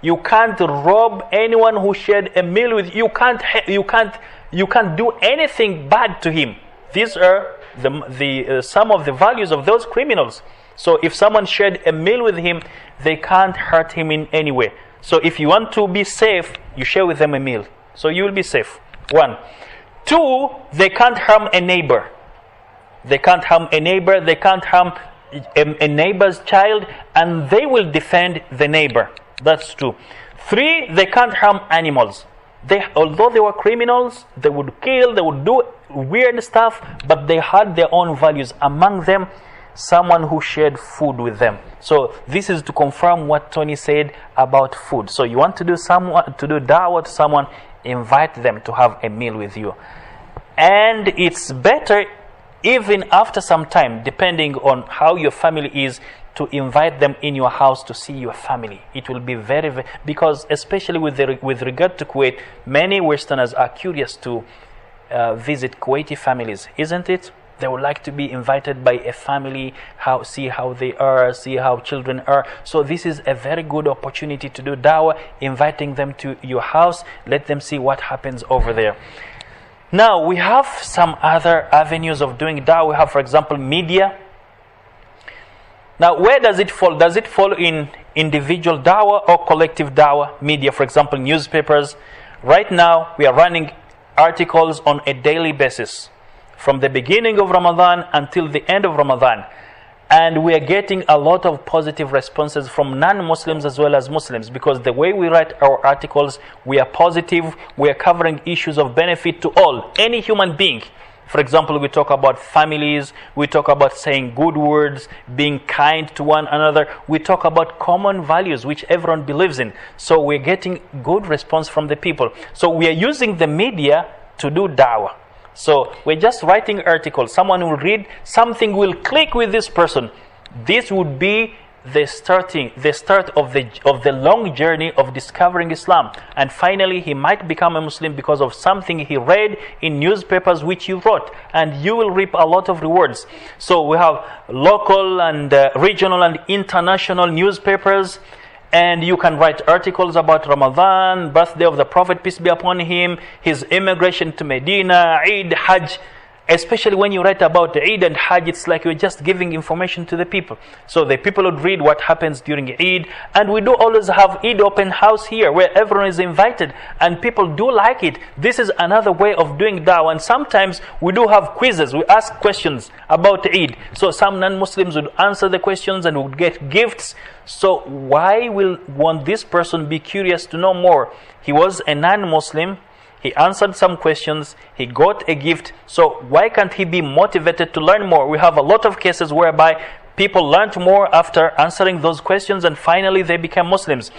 You can't rob anyone who shared a meal with you. You can't do anything bad to him. These are some of the values of those criminals. So if someone shared a meal with him, they can't hurt him in any way. So if you want to be safe, you share with them a meal. So you will be safe. 1. 2, they can't harm a neighbor. They can't harm a neighbor. They can't harm a neighbor's child, and they will defend the neighbor. That's 2. 3, they can't harm animals. Although they were criminals, they would kill, they would do weird stuff, but they had their own values. Among them, someone who shared food with them. So this is to confirm what Tony said about food. So you want to do da'wah to someone, invite them to have a meal with you. And it's better, even after some time, depending on how your family is, to invite them in your house to see your family. It will be very, very, because especially with regard to Kuwait, many Westerners are curious to visit Kuwaiti families, isn't it? They would like to be invited by a family, see how they are, see how children are. So this is a very good opportunity to do da'wah, inviting them to your house, let them see what happens over there. Now, we have some other avenues of doing da'wah. We have, for example, media. Now, where does it fall? Does it fall in individual da'wah or collective da'wah? Media, for example, newspapers. Right now, we are running articles on a daily basis, from the beginning of Ramadan until the end of Ramadan. And we are getting a lot of positive responses from non-Muslims as well as Muslims, because the way we write our articles, we are positive, we are covering issues of benefit to all, any human being. For example, we talk about families, we talk about saying good words, being kind to one another, we talk about common values which everyone believes in. So we're getting good response from the people. So we are using the media to do da'wah. So we're just writing articles. Someone will read, something will click with this person. This would be the start of the long journey of discovering Islam. And finally, he might become a Muslim because of something he read in newspapers which you wrote. And you will reap a lot of rewards. So we have local and regional and international newspapers. And you can write articles about Ramadan, birthday of the Prophet, peace be upon him, his immigration to Medina, Eid, Hajj. Especially when you write about Eid and Hajj, it's like you're just giving information to the people. So the people would read what happens during Eid. And we do always have Eid open house here, where everyone is invited. And people do like it. This is another way of doing da'wah. And sometimes we do have quizzes. We ask questions about Eid. So some non-Muslims would answer the questions and would get gifts. So why won't this person be curious to know more? He was a non-Muslim. He answered some questions. He got a gift. So why can't he be motivated to learn more? We have a lot of cases whereby people learned more after answering those questions, and finally they became Muslims.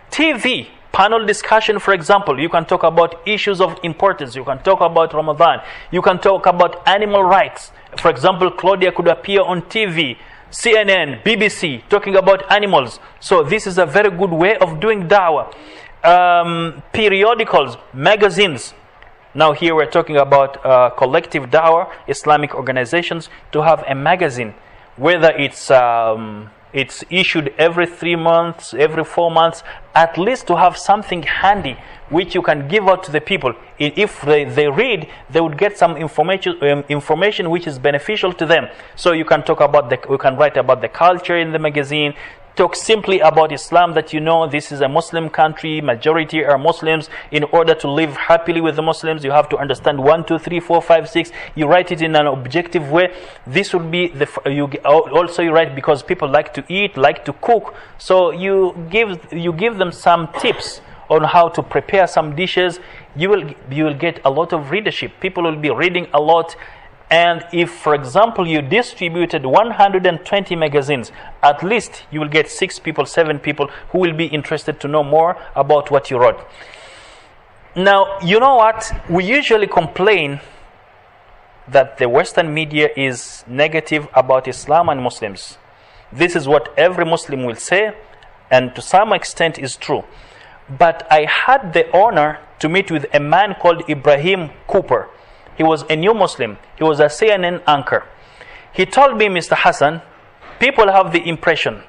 TV, panel discussion, for example. You can talk about issues of importance. You can talk about Ramadan. You can talk about animal rights. For example, Claudia could appear on TV, CNN, BBC, talking about animals. So this is a very good way of doing da'wah. Periodicals, magazines. Now here we're talking about collective da'wah, Islamic organizations, to have a magazine, whether it's issued every 3 months, every 4 months, at least to have something handy which you can give out to the people. If they read, they would get some information which is beneficial to them. So you can talk about we can write about the culture in the magazine. Talk simply about Islam, that you know this is a Muslim country, majority are Muslims. In order to live happily with the Muslims, you have to understand 1, 2, 3, 4, 5, 6. You write it in an objective way. This would be you write because people like to eat, like to cook. So you give them some tips on how to prepare some dishes. You will get a lot of readership. People will be reading a lot. And if, for example, you distributed 120 magazines, at least you will get 6 people, 7 people who will be interested to know more about what you wrote. Now, you know what? We usually complain that the Western media is negative about Islam and Muslims. This is what every Muslim will say, and to some extent is true. But I had the honor to meet with a man called Ibrahim Cooper. He was a new Muslim. He was a CNN anchor. He told me, Mr. Hassan, people have the impression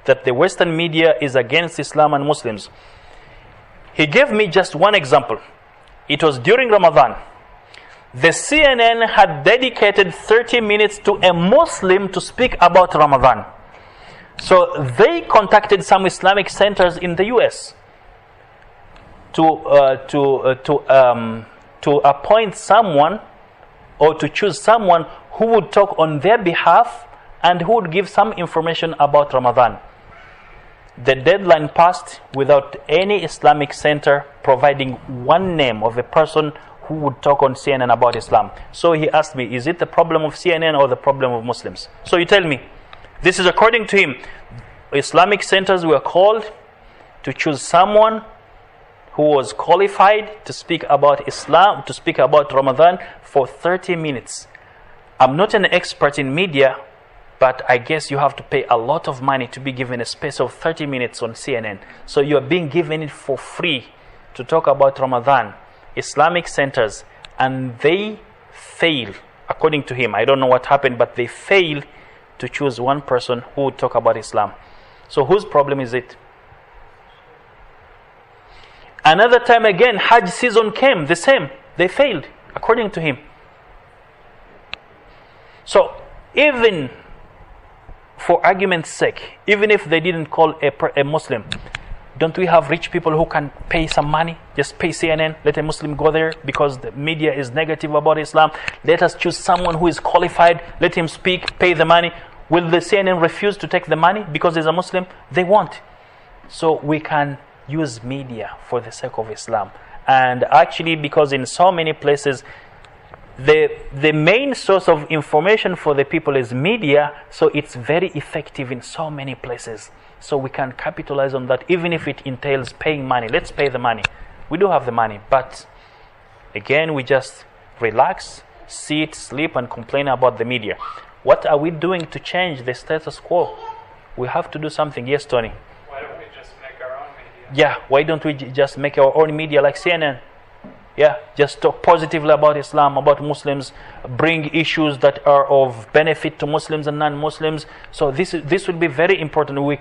that the Western media is against Islam and Muslims. He gave me just one example. It was during Ramadan. The CNN had dedicated 30 minutes to a Muslim to speak about Ramadan. So they contacted some Islamic centers in the US to appoint someone or to choose someone who would talk on their behalf and who would give some information about Ramadan. The deadline passed without any Islamic center providing one name of a person who would talk on CNN about Islam. So he asked me, is it the problem of CNN or the problem of Muslims? So you tell me. This is according to him. Islamic centers were called to choose someone who was qualified to speak about Islam, to speak about Ramadan for 30 minutes. I'm not an expert in media, but I guess you have to pay a lot of money to be given a space of 30 minutes on CNN. So you are being given it for free to talk about Ramadan. Islamic centers, and they fail, according to him. I don't know what happened, but they failed to choose one person who would talk about Islam. So whose problem is it? Another time again, Hajj season came, the same. They failed, according to him. So even for argument's sake, even if they didn't call a Muslim, don't we have rich people who can pay some money? Just pay CNN, let a Muslim go there because the media is negative about Islam. Let us choose someone who is qualified, let him speak, pay the money. Will the CNN refuse to take the money because he's a Muslim? They won't. So we can use media for the sake of Islam. And actually, because in so many places, the main source of information for the people is media, so it's very effective in so many places. So we can capitalize on that, even if it entails paying money. Let's pay the money. We do have the money, but again, we just relax, sit, sleep, and complain about the media. What are we doing to change the status quo? We have to do something. Yes, Tony? Why don't we just make our own media? Yeah, why don't we just make our own media like CNN? Yeah, just talk positively about Islam, about Muslims, bring issues that are of benefit to Muslims and non-Muslims. So this will be very important. We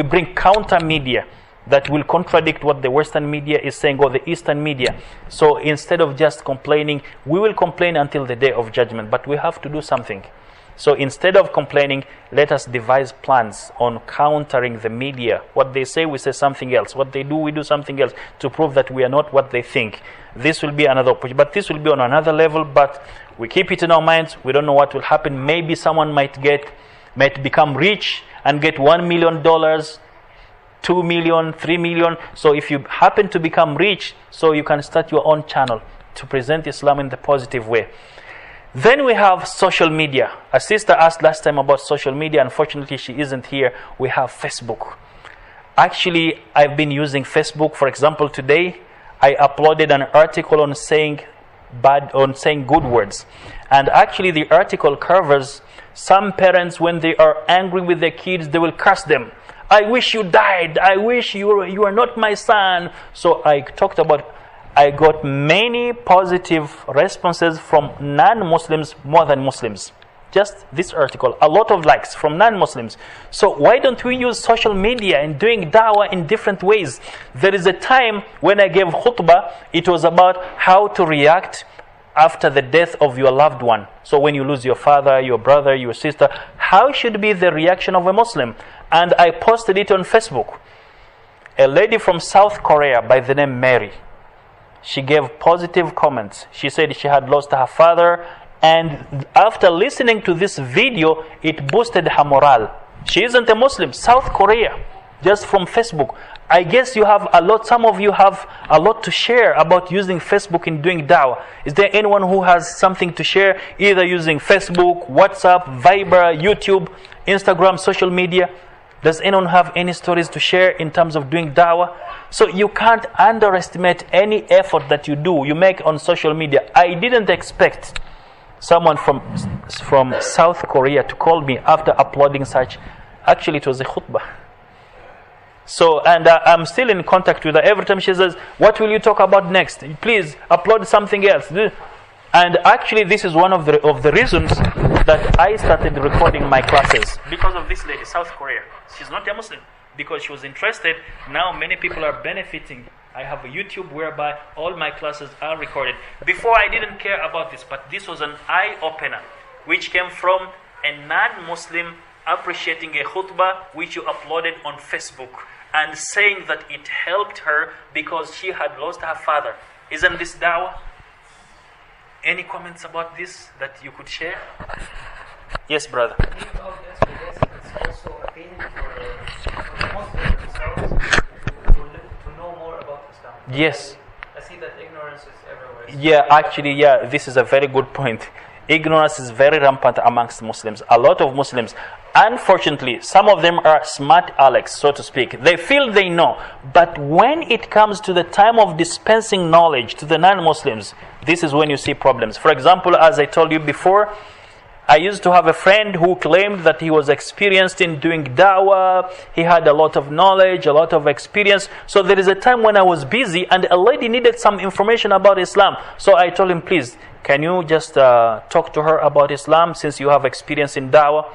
bring counter media that will contradict what the Western media is saying or the Eastern media. So instead of just complaining, we will complain until the day of judgment, but we have to do something. So instead of complaining, let us devise plans on countering the media. What they say, we say something else. What they do, we do something else to prove that we are not what they think. This will be another opportunity, but this will be on another level. But we keep it in our minds. We don't know what will happen. Maybe someone might become rich and get $1 million, 2 million, 3 million. So if you happen to become rich, so you can start your own channel to present Islam in the positive way. Then we have social media. A sister asked last time about social media. Unfortunately, she isn't here. We have Facebook. Actually, I've been using Facebook. For example, today I uploaded an article on saying good words. And actually, the article covers some parents, when they are angry with their kids, they will curse them. I wish you died. I wish you are not my son. So I got many positive responses from non-Muslims more than Muslims. Just this article, a lot of likes from non-Muslims. So why don't we use social media and doing da'wah in different ways? There is a time when I gave khutbah, it was about how to react after the death of your loved one. So when you lose your father, your brother, your sister, how should be the reaction of a Muslim? And I posted it on Facebook. A lady from South Korea by the name Mary, she gave positive comments. She said she had lost her father, and after listening to this video, it boosted her morale. She isn't a Muslim, South Korea, just from Facebook. I guess you have a lot, some of you have a lot to share about using Facebook in doing da'wah. Is there anyone who has something to share, either using Facebook, WhatsApp, Viber, YouTube, Instagram, social media? Does anyone have any stories to share in terms of doing da'wah? So you can't underestimate any effort that you make on social media. I didn't expect someone from South Korea to call me after uploading such. Actually, it was a khutbah. So, and I'm still in contact with her. Every time she says, what will you talk about next? Please upload something else. And actually, this is one of the reasons that I started recording my classes. Because of this lady, South Korea. She's not a Muslim. Because she was interested, now many people are benefiting. I have a YouTube whereby all my classes are recorded. Before I didn't care about this, but this was an eye-opener, which came from a non-Muslim appreciating a khutbah which you uploaded on Facebook and saying that it helped her because she had lost her father. Isn't this da'wah? Any comments about this that you could share? Yes, brother. It's also a pain for Muslims themselves to know more about Islam. Yes. I see that ignorance is everywhere. Yeah, actually, yeah, this is a very good point. Ignorance is very rampant amongst Muslims. A lot of Muslims, unfortunately, some of them are smart Alex, so to speak. They feel they know. But when it comes to the time of dispensing knowledge to the non-Muslims, this is when you see problems. For example, as I told you before, I used to have a friend who claimed that he was experienced in doing da'wah. He had a lot of knowledge, a lot of experience. So there is a time when I was busy and a lady needed some information about Islam. So I told him, please, can you just talk to her about Islam since you have experience in da'wah?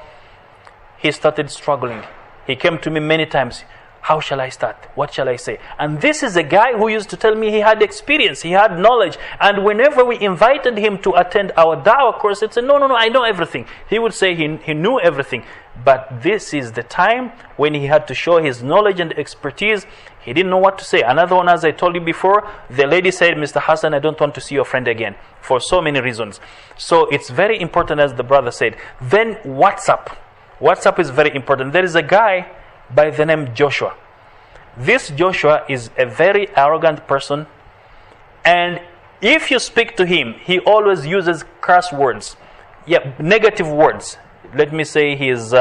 He started struggling. He came to me many times. How shall I start? What shall I say? And this is a guy who used to tell me he had experience, he had knowledge. And whenever we invited him to attend our da'wah course, he'd say, no, I know everything. He would say he knew everything. But this is the time when he had to show his knowledge and expertise. He didn't know what to say. Another one, as I told you before, the lady said, Mr. Hassan, I don't want to see your friend again. For so many reasons. So it's very important, as the brother said. Then WhatsApp. WhatsApp is very important. There is a guy by the name Joshua. This Joshua is a very arrogant person, and if you speak to him, he always uses curse words, negative words. Let me say he is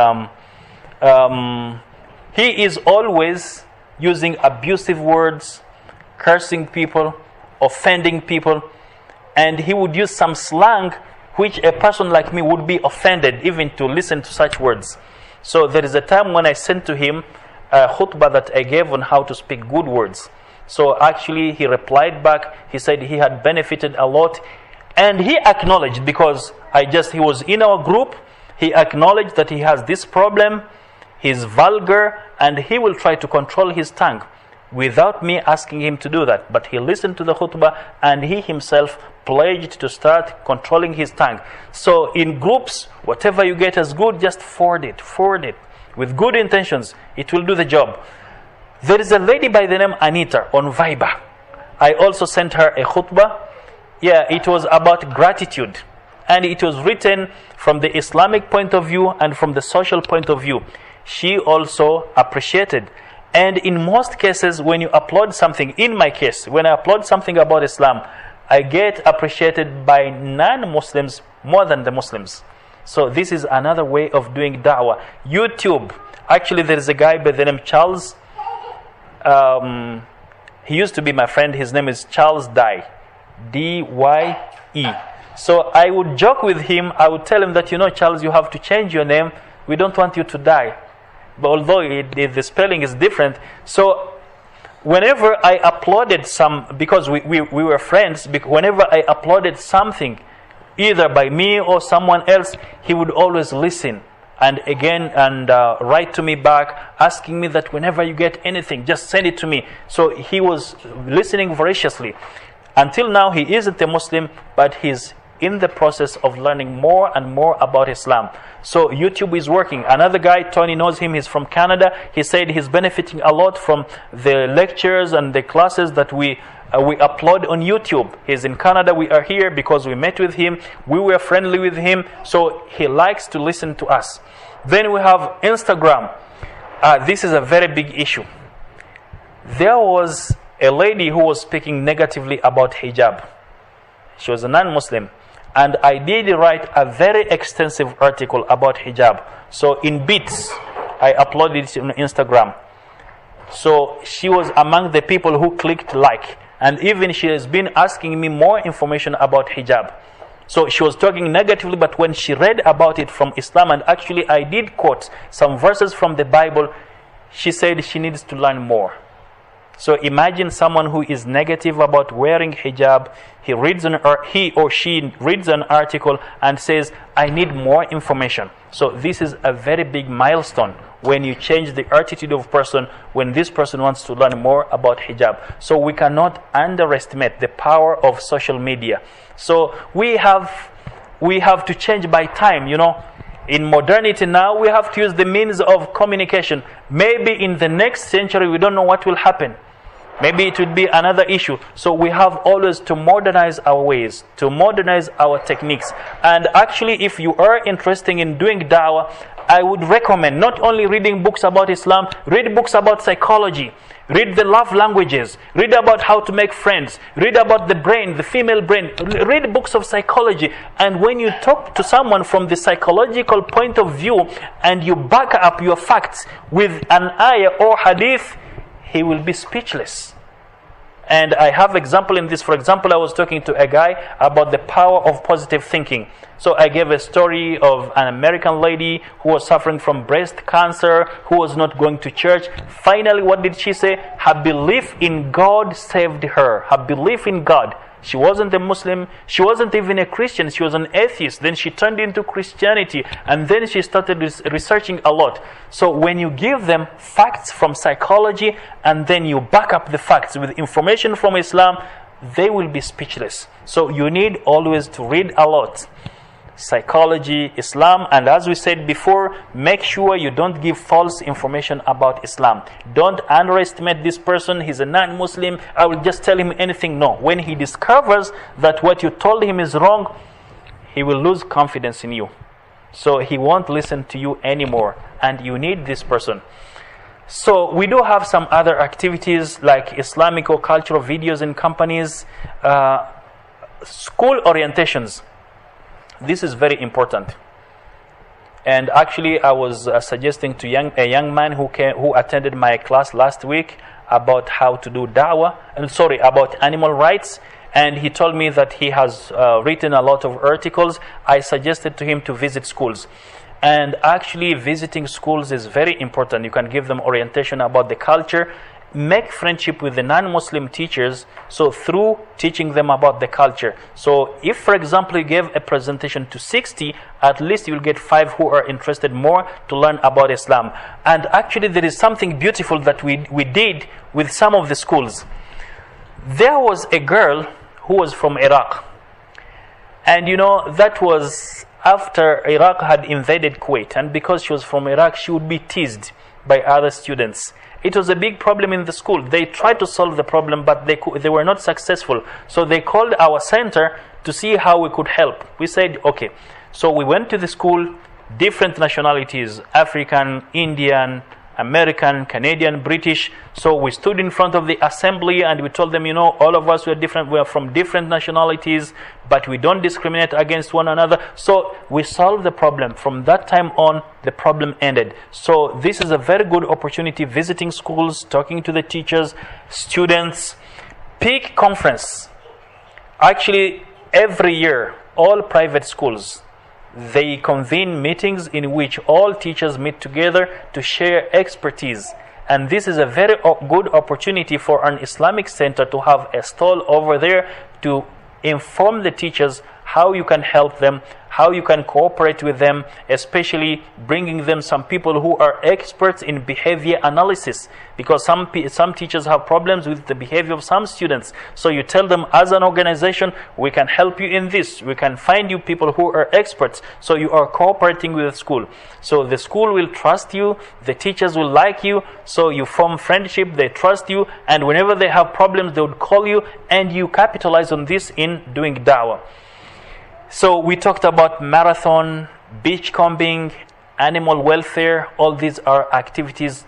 always using abusive words, cursing people, offending people, and he would use some slang which a person like me would be offended even to listen to such words. So there is a time when I sent to him a khutbah that I gave on how to speak good words. So actually he replied back. He said he had benefited a lot, and he acknowledged, because he was in our group, he acknowledged that he has this problem. He's vulgar and he will try to control his tongue without me asking him to do that. But he listened to the khutbah and he himself pledged to start controlling his tongue. So in groups, whatever you get as good, just forward it. With good intentions, it will do the job. There is a lady by the name Anita on Viber. I also sent her a khutbah. Yeah, it was about gratitude. And it was written from the Islamic point of view and from the social point of view. She also appreciated. And in most cases, when you upload something, in my case, when I upload something about Islam, I get appreciated by non-Muslims more than the Muslims. So this is another way of doing da'wah. YouTube. Actually, there is a guy by the name Charles. He used to be my friend. His name is Charles Dye. D-Y-E. So I would joke with him. I would tell him that, Charles, you have to change your name. We don't want you to die. But although the spelling is different. So whenever I uploaded because we were friends, whenever I uploaded something, either by me or someone else, he would always listen and write to me back, asking me that whenever you get anything, just send it to me. So he was listening voraciously. Until now, he isn't a Muslim, but he's in the process of learning more and more about Islam. So YouTube is working. Another guy, Tony knows him, he's from Canada. He said he's benefiting a lot from the lectures and the classes that we upload on YouTube. He's in Canada, we are here because we met with him, we were friendly with him, so he likes to listen to us. Then we have Instagram. This is a very big issue. There was a lady who was speaking negatively about hijab. She was a non-Muslim. And I did write a very extensive article about hijab. So in bits, I uploaded it on Instagram. So she was among the people who clicked like. And even she has been asking me more information about hijab. So she was talking negatively, but when she read about it from Islam, and actually I did quote some verses from the Bible, she said she needs to learn more. So imagine someone who is negative about wearing hijab. He or she reads an article and says, I need more information. So this is a very big milestone when you change the attitude of person, when this person wants to learn more about hijab. So we cannot underestimate the power of social media. So we have to change by time, In modernity now, we have to use the means of communication. Maybe in the next century, we don't know what will happen. Maybe it would be another issue. So we have always to modernize our ways, to modernize our techniques. And actually, if you are interested in doing dawah, I would recommend not only reading books about Islam, read books about psychology, read the love languages, read about how to make friends, read about the brain, the female brain, read books of psychology. And when you talk to someone from the psychological point of view and you back up your facts with an ayah or hadith, he will be speechless. And I have example in this. For example, I was talking to a guy about the power of positive thinking. So I gave a story of an American lady who was suffering from breast cancer, who was not going to church. Finally, what did she say? Her belief in God saved her. Her belief in God. She wasn't a Muslim. She wasn't even a Christian. She was an atheist. Then she turned into Christianity. And then she started researching a lot. So when you give them facts from psychology and then you back up the facts with information from Islam, they will be speechless. So you need always to read a lot. Psychology, Islam, and as we said before, make sure you don't give false information about Islam. Don't underestimate this person. He's a non-Muslim. I will just tell him anything. No. When he discovers that what you told him is wrong, he will lose confidence in you. So he won't listen to you anymore. And you need this person. So we do have some other activities like Islamic or cultural videos in companies, school orientations. This is very important. And actually, I was suggesting to a young man who attended my class last week about how to do dawah, about animal rights. And he told me that he has written a lot of articles. I suggested to him to visit schools. And actually, visiting schools is very important. You can give them orientation about the culture. Make friendship with the non-Muslim teachers, so through teaching them about the culture. So if, for example, you gave a presentation to 60, at least you'll get 5 who are interested more to learn about Islam. And actually there is something beautiful that we did with some of the schools. There was a girl who was from Iraq. And that was after Iraq had invaded Kuwait. And because she was from Iraq, she would be teased by other students. It was a big problem in the school. They tried to solve the problem, but they were not successful. So they called our center to see how we could help. We said, okay. So we went to the school, different nationalities, African, Indian, American, Canadian, British. So we stood in front of the assembly and we told them, all of us, we are from different nationalities, but we don't discriminate against one another. So we solved the problem. From that time on, the problem ended. So this is a very good opportunity, visiting schools, talking to the teachers, students. Peak conference. Actually, every year, all private schools, they convene meetings in which all teachers meet together to share expertise. And this is a very good opportunity for an Islamic center to have a stall over there to inform the teachers how you can help them, how you can cooperate with them, especially bringing them some people who are experts in behavior analysis, because some teachers have problems with the behavior of some students. So you tell them, as an organization, we can help you in this. We can find you people who are experts. So you are cooperating with the school. So the school will trust you, the teachers will like you, so you form friendship, they trust you, and whenever they have problems, they would call you, and you capitalize on this in doing dawah. So we talked about marathon, beachcombing, animal welfare. All these are activities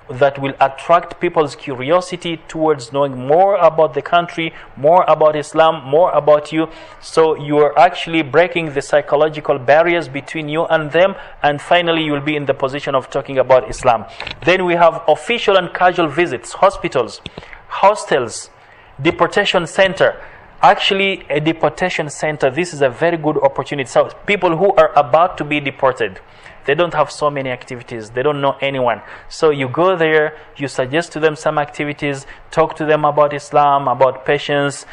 that will attract people's curiosity towards knowing more about the country, more about Islam, more about you. So you are actually breaking the psychological barriers between you and them, and finally you will be in the position of talking about Islam. Then we have official and casual visits, hospitals, hostels, deportation center. Actually, a deportation center, this is a very good opportunity. So people who are about to be deported, they don't have so many activities. They don't know anyone. So you go there, you suggest to them some activities, talk to them about Islam, about patience,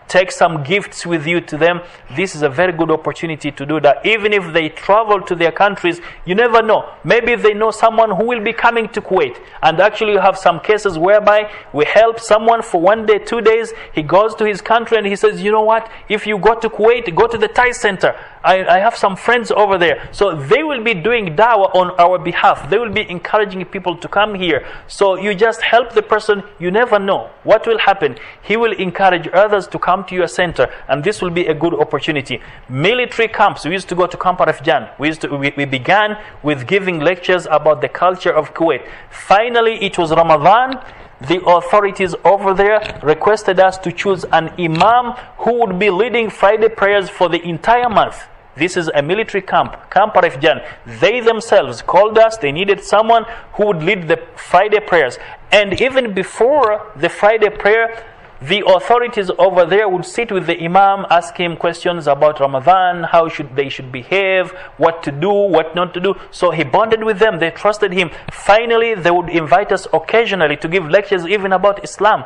take some gifts with you to them. This is a very good opportunity to do that. Even if they travel to their countries, you never know. Maybe they know someone who will be coming to Kuwait. And actually you have some cases whereby we help someone for 1 day, 2 days. He goes to his country and he says, you know what? If you go to Kuwait, go to the Thai center. I have some friends over there. So they will be doing dawah on our behalf. They will be encouraging people to come here. So you just help the person. You never know what will happen. He will encourage others to come to your center, and this will be a good opportunity. Military camps. We used to go to Camp Arifjan. We began with giving lectures about the culture of Kuwait. Finally, it was Ramadan. The authorities over there requested us to choose an imam who would be leading Friday prayers for the entire month. This is a military camp, Camp Arifjan. They themselves called us. They needed someone who would lead the Friday prayers. And even before the Friday prayer, the authorities over there would sit with the imam, ask him questions about Ramadan, how they should behave, what to do, what not to do. So he bonded with them. They trusted him. Finally, they would invite us occasionally to give lectures even about Islam.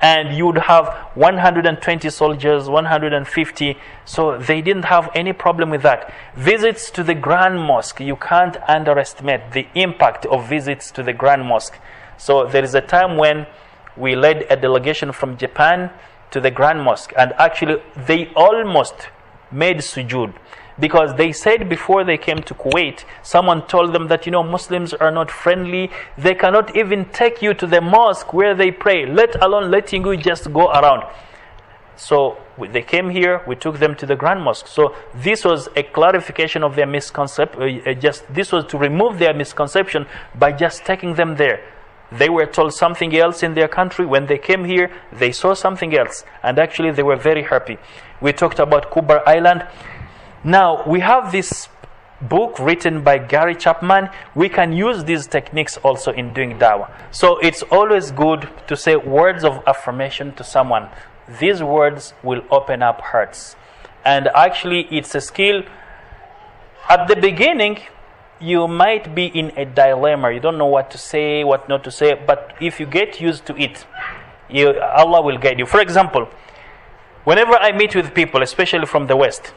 And you would have 120 soldiers, 150. So they didn't have any problem with that. Visits to the Grand Mosque. You can't underestimate the impact of visits to the Grand Mosque. So there is a time when we led a delegation from Japan to the Grand Mosque. And actually, they almost made sujood. Because they said before they came to Kuwait, someone told them that, Muslims are not friendly. They cannot even take you to the mosque where they pray, let alone letting you just go around. So they came here, we took them to the Grand Mosque. So this was a clarification of their misconception. This was to remove their misconception by just taking them there. They were told something else in their country. When they came here, they saw something else. And actually, they were very happy. We talked about Kubar Island. Now, we have this book written by Gary Chapman. We can use these techniques also in doing dawah. So it's always good to say words of affirmation to someone. These words will open up hearts. And actually, it's a skill. At the beginning, you might be in a dilemma. You don't know what to say, what not to say. But if you get used to it, Allah will guide you. For example, whenever I meet with people, especially from the West,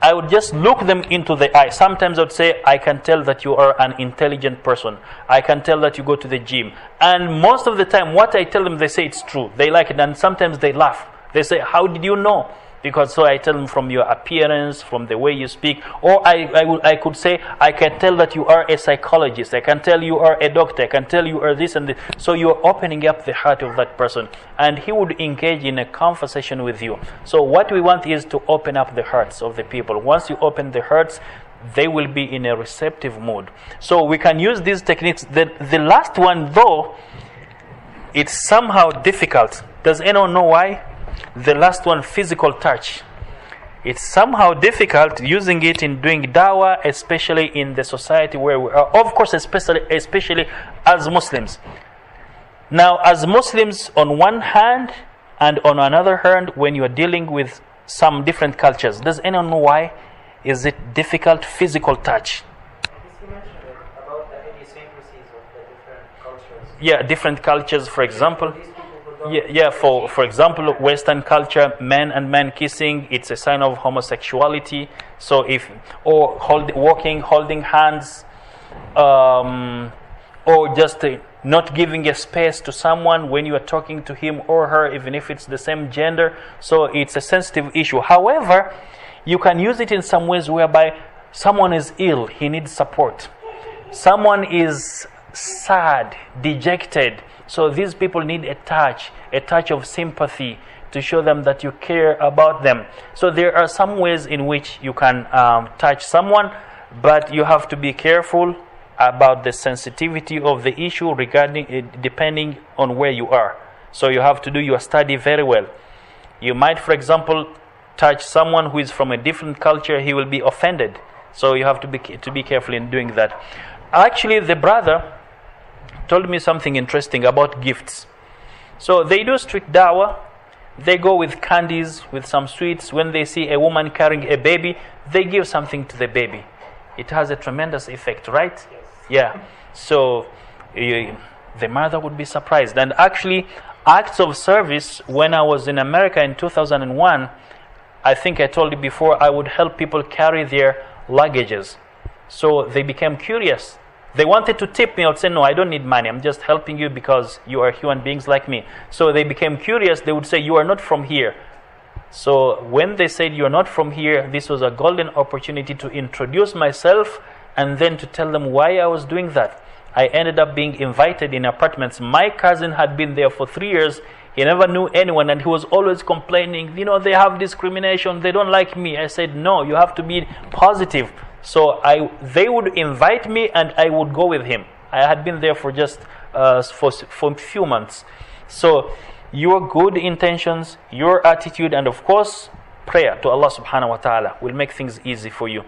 I would just look them into the eye. Sometimes I would say, I can tell that you are an intelligent person. I can tell that you go to the gym. And most of the time, what I tell them, they say it's true. They like it. And sometimes they laugh. They say, how did you know? Because so I tell them from your appearance, from the way you speak. Or I could say, I can tell that you are a psychologist. I can tell you are a doctor. I can tell you are this and this. So you're opening up the heart of that person. And he would engage in a conversation with you. So what we want is to open up the hearts of the people. Once you open the hearts, they will be in a receptive mood. So we can use these techniques. The last one, though, it's somehow difficult. Does anyone know why? The last one, physical touch. It's somehow difficult using it in doing dawah, especially in the society where we are. Of course, especially as Muslims. Now, as Muslims on one hand, and on another hand, when you are dealing with some different cultures, does anyone know why? Is it difficult physical touch? You mentioned about the idiosyncrasies of the different cultures. Yeah, different cultures, for example. These people who don't Yeah, for example, Western culture, man and man kissing, it's a sign of homosexuality. So walking, holding hands, or just not giving a space to someone when you are talking to him or her, even if it's the same gender. So it's a sensitive issue. However, you can use it in some ways whereby someone is ill, he needs support. Someone is sad, dejected. So these people need a touch of sympathy to show them that you care about them. So there are some ways in which you can touch someone, but you have to be careful about the sensitivity of the issue regarding it, depending on where you are. So you have to do your study very well. You might, for example, touch someone who is from a different culture, he will be offended. So you have to be careful in doing that. Actually, the brother told me something interesting about gifts. So they do strict dawah. They go with candies, with some sweets. When they see a woman carrying a baby, they give something to the baby. it has a tremendous effect, right? Yeah. So the mother would be surprised. And actually, acts of service, when I was in America in 2001, I think I told you before, I would help people carry their luggages. So they became curious. They wanted to tip me. I would say, no, I don't need money. I'm just helping you because you are human beings like me. So they became curious. They would say, you are not from here. So when they said, you are not from here, this was a golden opportunity to introduce myself and then to tell them why I was doing that. I ended up being invited in apartments. My cousin had been there for 3 years. He never knew anyone, and he was always complaining, they have discrimination, they don't like me. I said, no, you have to be positive. So they would invite me and I would go with him. I had been there for just for a few months. So your good intentions, your attitude, and of course prayer to Allah subhanahu wa ta'ala will make things easy for you.